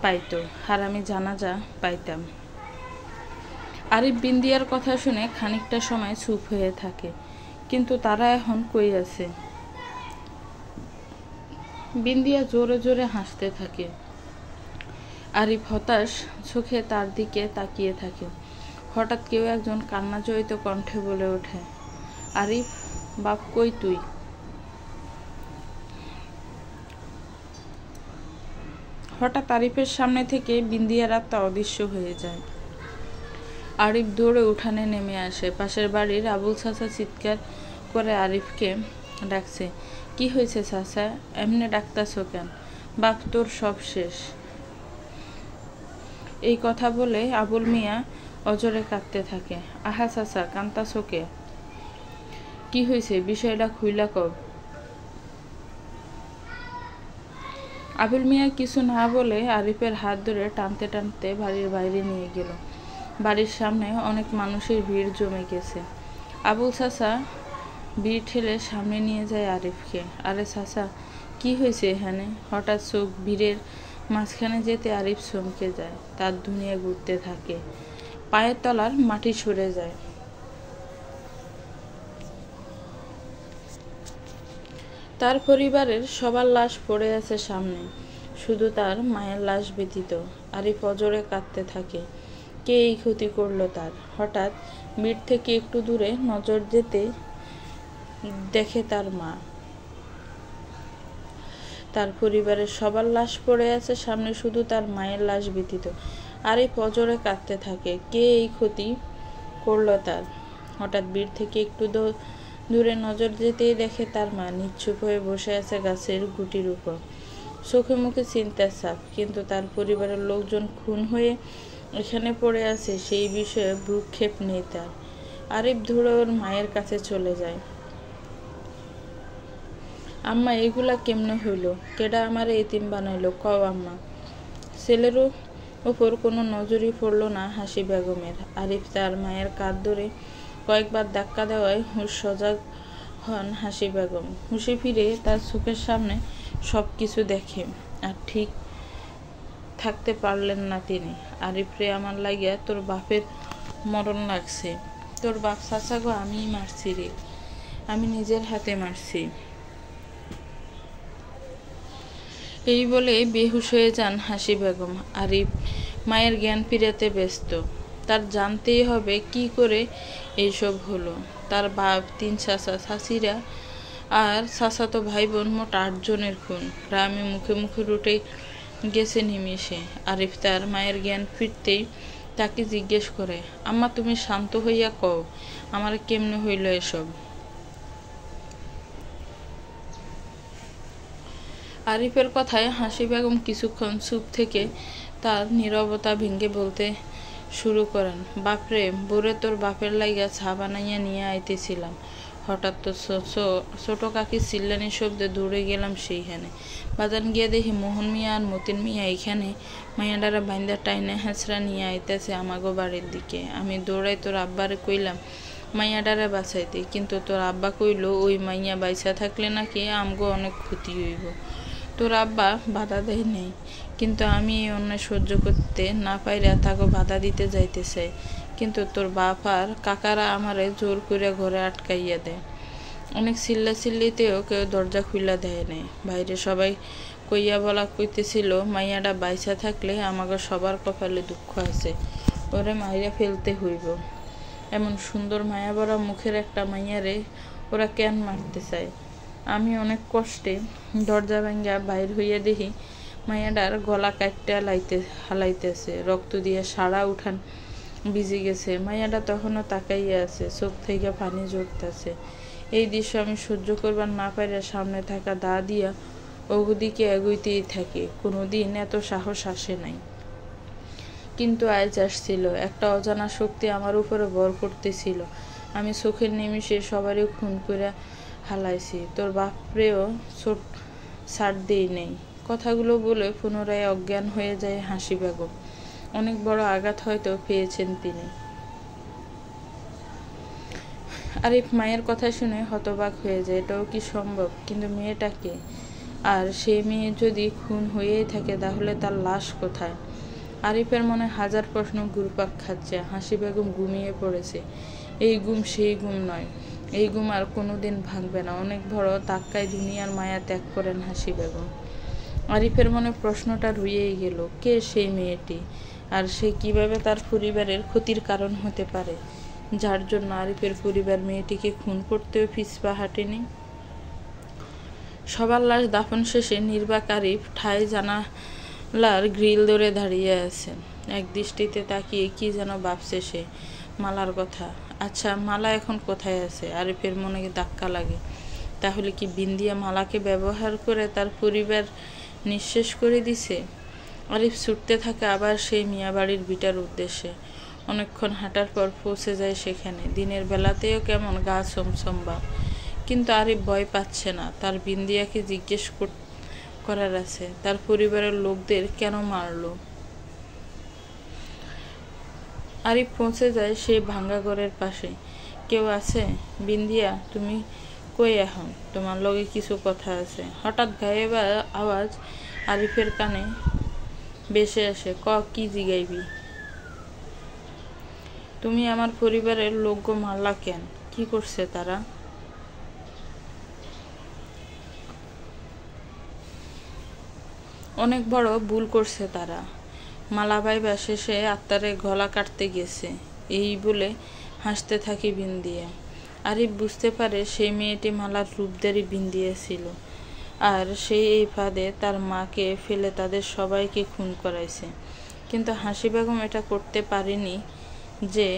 A: পাইতো, আর আমি জানাজা পাইতাম। আরিফ বিন্দিয়ার কথা শুনে খানিকটা সময় চুপ হয়ে থাকে। কিন্তু তারা এখন কই আছে? বিন্দিয়া জোরে জোরে হাসতে থাকে। আরিফ হতাশ চোখে তার দিকে তাকিয়ে থাকে। হঠাৎ কেউ একজন কান্নাজড়িত কণ্ঠে বলে ওঠে, আরিফ, বাপ কই তুই? হঠাৎ আরিফের সামনে থেকে বিন্দিয়ার আত্মা অদৃশ্য হয়ে যায়। আরিফ দৌড়ে উঠানে নেমে আসে। পাশের বাড়ির আবুল চাচা চিৎকার করে আরিফকে ডাকছে। কি হয়েছে চাচা? এমনি ডাকতাছো কেন? বাপ, তোর সব শেষ। এই কথা বলে আবুল মিয়া অজরে কাঁদতে থাকে। আহা চাচা, কান্তাছো কে? কি হয়েছে? বিষয়টা খুইলা কব। আবুল মিয়া কিছু না বলে আরিফের হাত ধরে টানতে টানতে বাড়ির বাইরে নিয়ে গেল। বাড়ির সামনে অনেক মানুষের ভিড় জমে গেছে। আবুল চাচা ভিড় ঠেলে সামনে নিয়ে যায় আরিফকে। আরে চাচা, কি হয়েছে এখানে? হঠাৎ চোখ ভিড়ের মাঝখানে যেতে আরিফ চমকে যায়, তার দুনিয়া ঘুরতে থাকে, পায়ের তলার মাটি সরে যায়। তার পরিবারের সবার লাশ পড়ে আছে সামনে, শুধু তার মায়ের লাশ ব্যতীত। আরিফ অজরে কাঁদতে থাকে, কে এই ক্ষতি করলো তার। হঠাৎ বিট থেকে একটু দূরে নজর যেতে দেখে তার মা। তার পরিবারের সবার লাশ পড়ে আছে সামনে, শুধু তার মায়ের লাশ ব্যতীত। আরিফ অজরে কাঁদতে থাকে, কে এই ক্ষতি করলো তার। হঠাৎ বিট থেকে একটু দূরে নজর যেতেই দেখে তার মা নিশ্চুপ হয়ে বসে আছে গাছের গুটির উপর, চোখে মুখে চিন্তার ছাপ। কিন্তু তার পরিবারের লোকজন খুন হয়ে এখানে পড়ে আছে, সেই বিষয়ে ভ্রুক্ষেপ নেই তার। আরিফ ধরে ওর মায়ের কাছে চলে যায়। আম্মা, এগুলা কেমনে হইল? কেডা আমারে এতিম বানাইলো, কও আম্মা। ছেলের ওপর কোনো নজরই পড়ল না হাসি বেগমের। আরিফ তার মায়ের কাঁধ ধরে কয়েকবার ধাক্কা দেওয়ায় হুঁশ সজাগ হন হাসি বেগম। হুঁশে ফিরে তার চোখের সামনে সব কিছু দেখে, আর ঠিক থাকতে পারলেন না তিনি। আরিফ রে, আমার লাগিয়া তোর বাপের মরণ লাগছে। তোর বাপ চাচা গো, আমিই মারছি রে, আমি নিজের হাতে মারছি। এই বলে বেহুশ হয়ে যান হাসি বেগম। আরিফ মায়ের জ্ঞান ফিরাতে ব্যস্ত, তার জানতেই হবে কি করে এইসব হলো। তার বাপ, 3 চাচা চাচিরা আর চাচাতো ভাই বোন মোট 8 জনের খুন। গ্রামে মুখে মুখে রুটে গেছে নিমিষে। আরিফ তার মায়ের জ্ঞান ফিরতেই তাকে জিজ্ঞেস করে, আম্মা তুমি শান্ত হইয়া কও, আমার কেমনে হইল এসব? আরিফের কথায় হাসি বেগম কিছুক্ষণ চুপ থেকে তার নীরবতা ভেঙে বলতে শুরু করেন, বাপরে, বোরে তোর বাপের লাইগা চা বানাইয়া নিয়ে আইতেছিলাম, হঠাৎ তো ছোট কাকি চিল্লানির শব্দে দৌড়ে গেলাম সেইখানে। বাজান গিয়ে দেখি মোহন মিয়া আর মতিন মিয়া এইখানে মাইয়াডারা বাইন্দা টাইনে হ্যাঁচড়া নিয়ে আইতেছে আমাগো বাড়ির দিকে। আমি দৌড়াই তোর আব্বারে কইলাম মাইয়াডারে বাঁচাইতে, কিন্তু তোর আব্বা কইল ওই মাইয়া বাইসা থাকলে নাকি আমগো অনেক ক্ষতি হইব। তোর আব্বা বাধা দেয় নেই, কিন্তু আমি এই অন্যায় সহ্য করতে না পাইরা তাকে বাধা দিতে যাইতে চাই, কিন্তু তোর বাপ আর কাকারা আমারে জোর করে ঘরে আটকাইয়া দেয়। অনেক চিল্লাচিল্লিতেও কেউ দরজা খুইলা দেয় নাই। বাইরে সবাই কইয়া বলা কইতেছিল মাইয়াটা বাইসা থাকলে আমাকে সবার কপালে দুঃখ আছে, ওরে মাইরা ফেলতে হইব। এমন সুন্দর মায়া ভরা মুখের একটা মাইয়ারে ওরা কেন মারতে চায়? আমি অনেক কষ্টে দরজা ভাঙ্গা বাইর হইয়া দেখি মাইয়াটার গলা কাটটা হালাইতেছে, রক্ত দিয়ে সারা উঠান ভিজে গেছে। মাইয়াটা তখনও তাকাইয়া আছে, চোখ থেকে পানি ঝরতেছে। এই দৃশ্য আমি সহ্য করবার না পাইরা সামনে থাকা দা দিয়া ওদিকে এগোইতেই থাকি। কোনোদিন এত সাহস আসে নাই, কিন্তু আজ আসছিল। একটা অজানা শক্তি আমার উপরে ভর করতেছিল। আমি চোখের নিমিষে সবারই খুন করে হালাইছি, তোর বাপরেও ছাড় দেই নেই। কথাগুলো বলে পুনরায় অজ্ঞান হয়ে যায় হাসি বেগম। অনেক বড় আঘাত হয়তো পেয়েছেন তিনি। আরিফ মায়ের কথা শুনে হতবাক হয়ে যায়, এটাও কি সম্ভব? কিন্তু মেয়েটাকে, আর সেই মেয়ে যদি খুন হয়েই থাকে তাহলে তার লাশ কোথায়? আরিফের মনে হাজার প্রশ্ন ঘুরপাক খাচ্ছে। হাসি বেগম ঘুমিয়ে পড়েছে। এই ঘুম সেই ঘুম নয়, এই ঘুম আর কোনোদিন ভাঙবে না। অনেক বড় ধাক্কায় দুনিয়ার মায়া ত্যাগ করেন হাসি বেগম। আরিফের মনে প্রশ্নটা রয়েই গেল, কে সেই মেয়েটি, আর সে কিভাবে তার পরিবারের ক্ষতির কারণ হতে পারে, যার জন্য আরিফের পরিবার মেয়েটিকে খুন করতেও পিছপা হাঁটেনি। সবার লাশ দাফন শেষে নির্বাক আরিফ ঠায় জানালার গ্রিল ধরে দাঁড়িয়ে আছে। এক দৃষ্টিতে তাকিয়ে কি যেন ভাবছে সে। মালার কথা। আচ্ছা, মালা এখন কোথায় আছে? আরিফের মনে ধাক্কা লাগে। তাহলে কি বিন্দিয়া মালাকে ব্যবহার করে তার পরিবার নিঃশেষ করে দিছে? আরিফ ছুটতে থাকে আবার সেই মিয়াবাড়ির ভিটার উদ্দেশ্যে। অনেকক্ষণ হাঁটার পর পৌঁছে যায় সেখানে। দিনের বেলাতেও কেমন গা ছমছম ভাব, কিন্তু আরিফ ভয় পাচ্ছে না। তার বিন্দিয়াকে জিজ্ঞেস করার আছে, তার পরিবারের লোকদের কেন মারলো। আরিফ পৌঁছে যায় সেই ভাঙ্গা ঘরের পাশে। কেউ আছে? বিন্দিয়া, তুমি কই এখন? তোমার লগে কিছু কথা আছে। হঠাৎ গায়েব আওয়াজ আরিফের কানে বেশে আসে কি জিগাইবি? তুমি আমার পরিবারের লোক মারলা কেন? কি করছে তারা? অনেক বড় ভুল করছে তারা। মালাবাই বা শেষে আত্মারে গলা কাটতে গেছে এই বলে হাসতে থাকি বিন্দিয়া। আরিফ বুঝতে পারে সেই মেয়েটি মালার রূপদারি বিন্দিয়া ছিল, আর সেই এই ফাঁদে তার মাকে ফেলে তাদের সবাইকে খুন করাইছে। কিন্তু হাসি বেগম এটা করতে পারেনি যে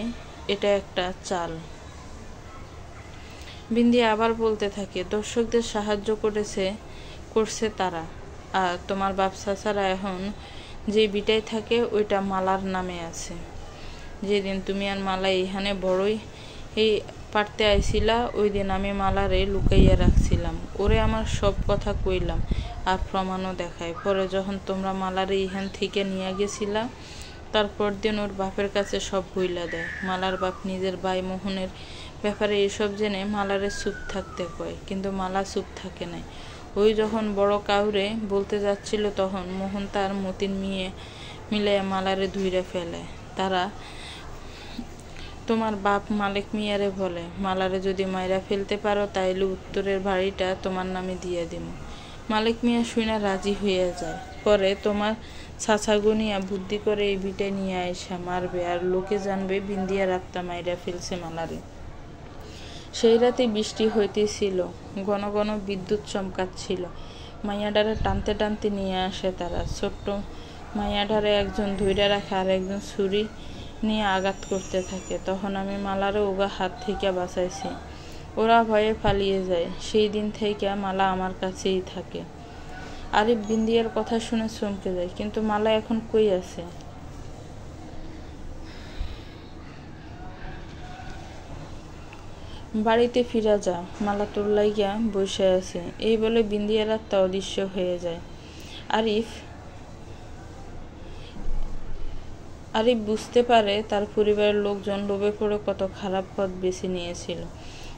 A: এটা একটা চাল। বিন্দিয়া আবার বলতে থাকে, দর্শকদের সাহায্য করছে তারা, আর তোমার বাপ চাচারা এখন যে বিটায় থাকে ওইটা মালার নামে আছে। যেদিন তুমি আর মালা এইখানে বড়ই পারতে আইছিলা ওই দিন আমি মালারে লুকাইয়া রাখছিলাম। ওরে আমার সব কথা কইলাম আর প্রমাণও দেখায়। পরে যখন তোমরা মালারে এইখান থেকে নিয়ে গেছিলা তারপর দিন ওর বাপের কাছে সব বইলা দেয়। মালার বাপ নিজের ভাই মোহনের ব্যাপারে এসব জেনে মালারে চুপ থাকতে কয়, কিন্তু মালা চুপ থাকে নাই। ওই যখন বড় কাউরে বলতে যাচ্ছিল তখন মোহন তার মতিন মিলাইয়া মালারে ধুইরা ফেলে। তারা তোমার বাপ মালিক মিয়ারে বলে, মালারে যদি মাইরা ফেলতে পারো তাইলে উত্তরের বাড়িটা তোমার নামে দিয়ে দিব। মালিক মিয়া শুইনা রাজি হইয়া যায়। পরে তোমার ছাছা গুনিয়া বুদ্ধি করে এই বিটে নিয়ে আইসা মারবে, আর লোকে জানবে বিন্দিয়া রাত্তা মাইরা ফেলছে মালারে। সেই রাতে বৃষ্টি হইতেছিল, ঘন ঘন বিদ্যুৎ চমকাচ্ছিল। মাইয়াডারে টানতে টানতে নিয়ে আসে তারা। ছোট্ট মাইয়াডারে একজন ধইরা রাখে আর একজন ছুরি নিয়ে আঘাত করতে থাকে। তখন আমি মালারে ওগা হাত থেকে বাঁচাইছি। ওরা ভয়ে পালিয়ে যায়। সেই দিন থেকে মালা আমার কাছেই থাকে। আরিফ বিন্দিয়ার কথা শুনে চমকে যায়, কিন্তু মালা এখন কই আছে? বাড়িতে ফিরা যা, মালা তোর লাইগা বসে আছে। এই বলে বিন্দিয়ার আত্মা অদৃশ্য হয়ে যায়। আরিফ বুঝতে পারে তার পরিবারের লোকজন লোভে পড়ে কত খারাপ পথ বেছে নিয়েছিল।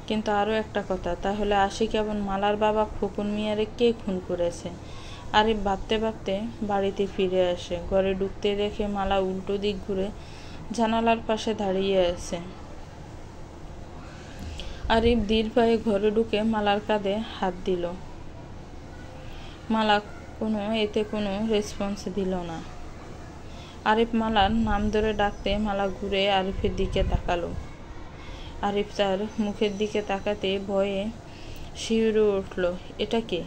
A: কিন্তু আরও একটা কথা, তাহলে আশিক এবং মালার বাবা খোকন মিয়ারে কে খুন করেছে? আরিফ ভাবতে ভাবতে বাড়িতে ফিরে আসে। ঘরে ঢুকতে দেখে মালা উল্টো দিক ঘুরে জানালার পাশে দাঁড়িয়ে আছে। আরিফ ধীর পায়ে ঘরে ঢুকে মালার কাঁধে হাত দিল। মালা এতে কোনো রেসপন্স দিল না। আরিফ মালার নাম ধরে ডাকতে মালা ঘুরে আরিফের দিকে তাকালো। আরিফ তার মুখের দিকে তাকাতে ভয়ে শিউরে উঠল। এটা কে?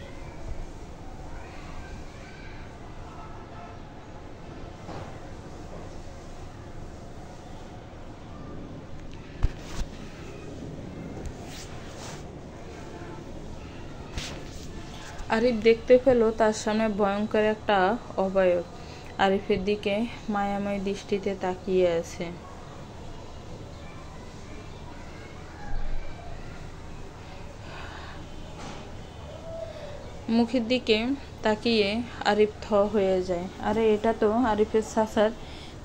A: আরিফ দেখতে পেল তার সামনে ভয়ঙ্কর একটা অবয়ব আরিফের দিকে মায়াময় দৃষ্টিতে তাকিয়ে আছে। মুখের দিকে তাকিয়ে আরিফ থ হয়ে যায়। আরে এটা তো আরিফের চাচার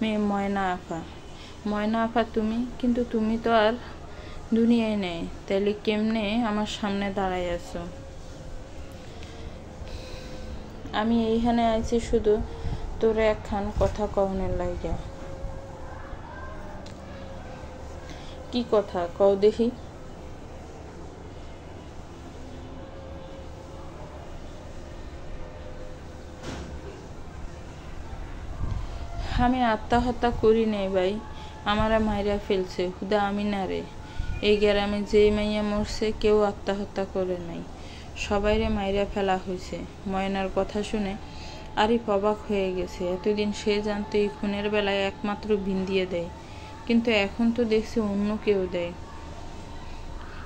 A: মেয়ে ময়না আফা। ময়না আফা তুমি? কিন্তু তুমি তো আর দুনিয়ায় নেই, তাইলে কেমনে আমার সামনে দাঁড়াই আছো? আমি এইখানে আইছি শুধু তোরে একখান কথা কওনের লাইগা। কি কথা কও দেখি? আমি আত্মহত্যা করি নাই ভাই, আমারা মাইরা ফেলছে হুদা আমি না রে। এই গ্রামে যেই মাইয়া মরছে কেউ আত্মহত্যা করে নাই, সবাইরে মাইরা ফেলা হয়েছে। ময়নার কথা শুনে আরিফ অবাক হয়ে গেছে। এতদিন সে জানতো এই খুনের বেলায় একমাত্র বিন্দিয়ে দেয়, কিন্তু এখন তো দেখছি অন্য কেউ দেয়।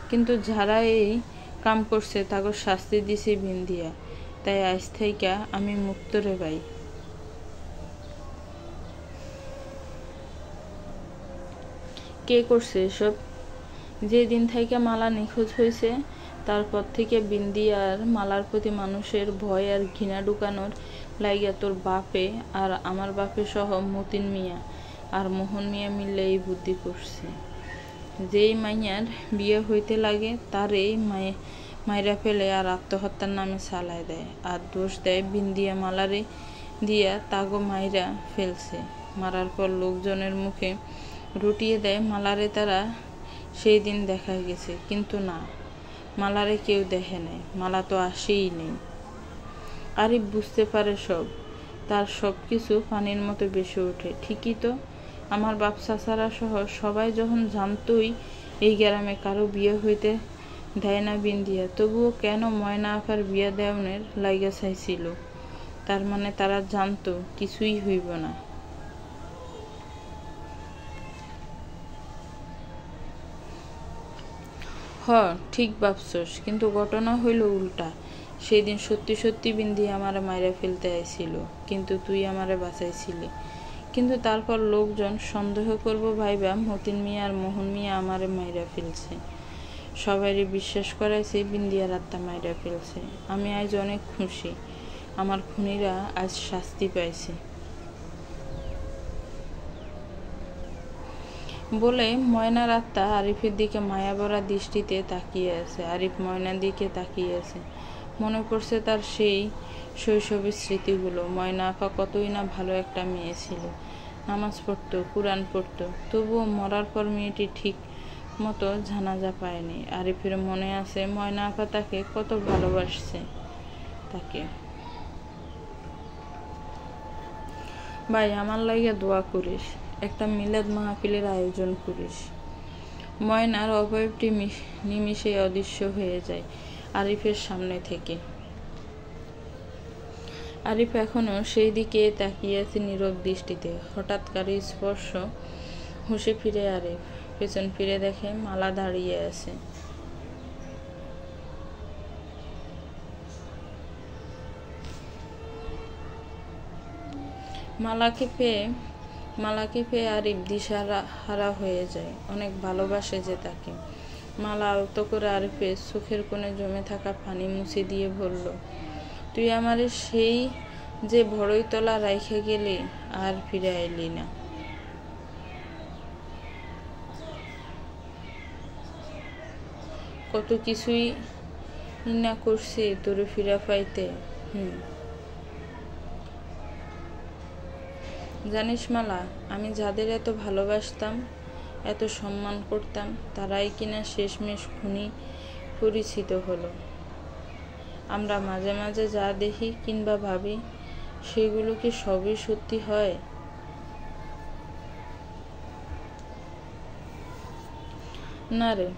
A: কিন্তু যারা এই কাম করছে তাকে শাস্তি দিছে বিন্দিয়া, তাই আজ থেকে আমি মুক্ত রে ভাই। কে করছে এসব? যেদিন থেকে মালা নিখোঁজ হয়েছে তারপর থেকে বিন্দিয়া আর মালার প্রতি মানুষের ভয় আর ঘৃণা ঢুকানোর লাইগা তোর বাপে আর আমার বাপে সহ মতিন মিয়া আর মোহন মিয়া মিললে এই বুদ্ধি করছে। যেই মাইয়ার বিয়ে হইতে লাগে তারই মাইরা ফেলে আর আত্মহত্যার নামে চালায় দেয়, আর দোষ দেয় বিন্দিয়া মালারে দিয়া তাগো মাইরা ফেলছে। মারার পর লোকজনের মুখে রটিয়ে দেয় মালারে তারা সেই দিন দেখা গেছে, কিন্তু না, মালারে কেউ দেখে নাই, মালা তো আসেই নেই। আরিফ বুঝতে পারে সব, তার সব কিছু পানির মতো ভেসে ওঠে। ঠিকই তো, আমার বাপ চাচারা সহ সবাই যখন জানতই এই গ্রামে কারো বিয়ে হইতে দেয় না বিন্দিয়া, তবুও কেন ময়না আপার বিয়া দেওয়ানের লাইগা চাইছিল? তার মানে তারা জানতো কিছুই হইব না। ঠিক ভাবছস, কিন্তু ঘটনা হইল উল্টা। সেই দিন সত্যি সত্যি বিন্দি আমারে মাইরা ফেলতে আইছিল, কিন্তু তুই আমারে বাঁচাইছিলি। কিন্তু তারপর লোকজন সন্দেহ করব ভাইবা মতিন মিয়া আর মোহন মিয়া আমারে মাইরা ফেলছে। সবাইরে বিশ্বাস করাইছে বিন্দিয়ার আত্মা মাইরা ফেলছে। আমি আজ অনেক খুশি, আমার খুনিরা আজ শাস্তি পাইছে। বলে ময়নার আত্মা আরিফের দিকে মায়াভরা দৃষ্টিতে তাকিয়ে আছে। আরিফ ময়নার দিকে তাকিয়ে আছে। মনে পড়ছে তার সেই শৈশবের স্মৃতিগুলো। ময়না আপা কতই না ভালো একটা মেয়ে ছিল, নামাজ পড়তো, কুরআন পড়তো, তবুও মরার পর মেয়েটি ঠিক মতো জানাজা পায়নি। আরিফের মনে আছে ময়না আপা তাকে কত ভালোবাসছে। তাকে ভাই আমার লাগে দোয়া করিস, একটা মিলাদ মাহফিলের আয়োজন করিস। ময়নার অবয়বটি নিমিষে অদৃশ্য হয়ে যায় আরিফের সামনে থেকে। আরিফ এখনো সেই দিকে তাকিয়ে আছে নীরব দৃষ্টিতে। হঠাৎ কারো স্পর্শ, হুঁশে ফিরে আরিফ। পেছন ফিরে দেখে মালা দাঁড়িয়ে আছে। মালাকে পেয়ে আরিফ দিশাহারা হয়ে যায়। অনেক ভালোবাসে যে তাকে। মালা আলতো করে আরিফের চোখের কোণে জমে থাকা পানি মুছে দিয়ে বলল, তুই আমারে সেই যে বড়ই তলা রাইখে গেলি আর ফিরে এলি না। কত কিছুই না করছি তোরে ফিরা পাইতে। জানিস মালা, আমি যাদের এত ভালোবাসতাম, এত সম্মান করতাম, তারাই কিনা শেষমেশ খুনি পরিচিত হলো। আমরা মাঝে মাঝে যা দেখি কিংবা ভাবি, সেগুলো কি সবই সত্যি হয়? না রে,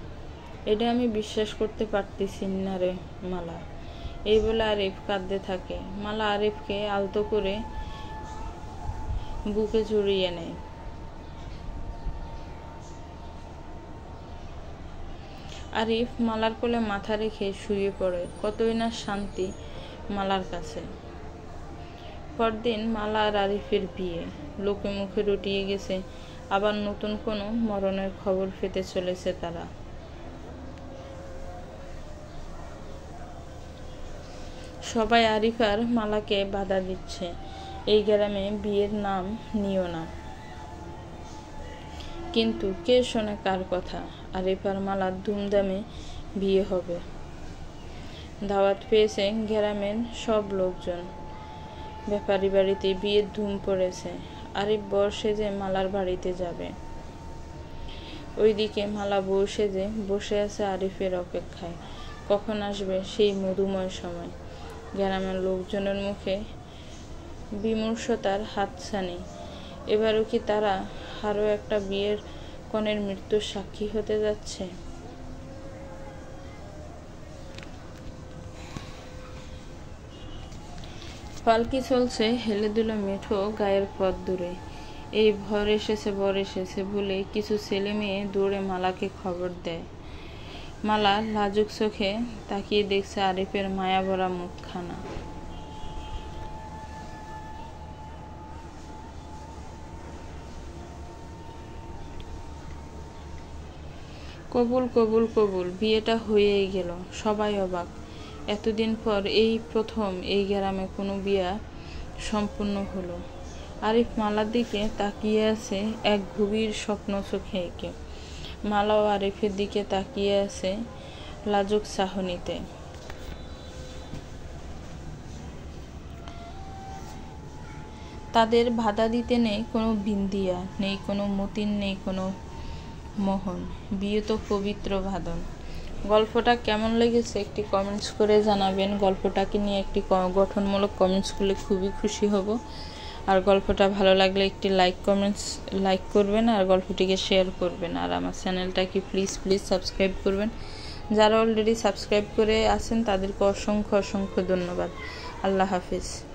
A: এটা আমি বিশ্বাস করতে পারতেছি না রে মালা। এই বলে আরিফ কাঁদতে থাকে। মালা আরিফকে আলতো করে বুকে জড়িয়ে নেয়। আরিফ মালার কোলে মাথা রেখে শুয়ে পড়ে। কতই না শান্তি মালার কাছে। পরদিন মালা আর আরিফের বিয়ে। লোকে মুখে রটিয়ে গেছে আবার নতুন কোনো মরণের খবর পেতে চলেছে তারা। সবাই আরিফ আর মালাকে বাধা দিচ্ছে, এই গ্রামে বিয়ের নাম নিও না। কিন্তু কে শোনে কার কথা? আরিফ আর মালার ধুমধামে বিয়ে হবে। দাওয়াত পেয়েছে গ্রামের সব লোকজন। ব্যাপারী বাড়িতে বিয়ের ধুম পড়েছে। আরিফ বর সেজে মালার বাড়িতে যাবে। ওইদিকে মালা বউ সেজে বসে আছে আরিফের অপেক্ষায়। কখন আসবে সেই মধুময় সময়? গ্রামের লোকজনের মুখে বিমর্ষতার হাতছানি। এবারও কি তারা আরো একটা বিয়ের কনের মৃত্যুর সাক্ষী হতে যাচ্ছে? পালকি চলছে হেলে দুলে মেঠো গায়ের পথ দূরে। এই বর এসেছে বলে কিছু ছেলে মেয়ে দৌড়ে মালাকে খবর দেয়। মালা লাজুক চোখে তাকিয়ে দেখছে আরিফের মায়া ভরা মুখখানা। কবুল কবুল কবুল, বিয়েটা হয়েই গেল। সবাই অবাক। এতদিন পর এই প্রথম এই গ্রামে কোনো বিয়া সম্পূর্ণ হলো। আরিফ মালার দিকে তাকিয়ে আছে এক গভীর স্বপ্ন চোখে এঁকে। মালাও আরিফের দিকে তাকিয়ে আছে লাজুক চাহনিতে। তাদের বাধা দিতে নেই কোনো বিন্দিয়া, নেই কোনো মতিন, নেই কোনো মোহন, বিয়ে তো পবিত্র বাঁধন। গল্পটা কেমন লেগেছে একটি কমেন্টস করে জানাবেন। গল্পটাকে নিয়ে একটি গঠনমূলক কমেন্টস করলে খুবই খুশি হব। আর গল্পটা ভালো লাগলে একটি লাইক করবেন আর গল্পটিকে শেয়ার করবেন। আর আমার চ্যানেলটাকে প্লিজ সাবস্ক্রাইব করবেন। যারা অলরেডি সাবস্ক্রাইব করে আছেন তাদেরকে অসংখ্য ধন্যবাদ। আল্লাহ হাফিজ।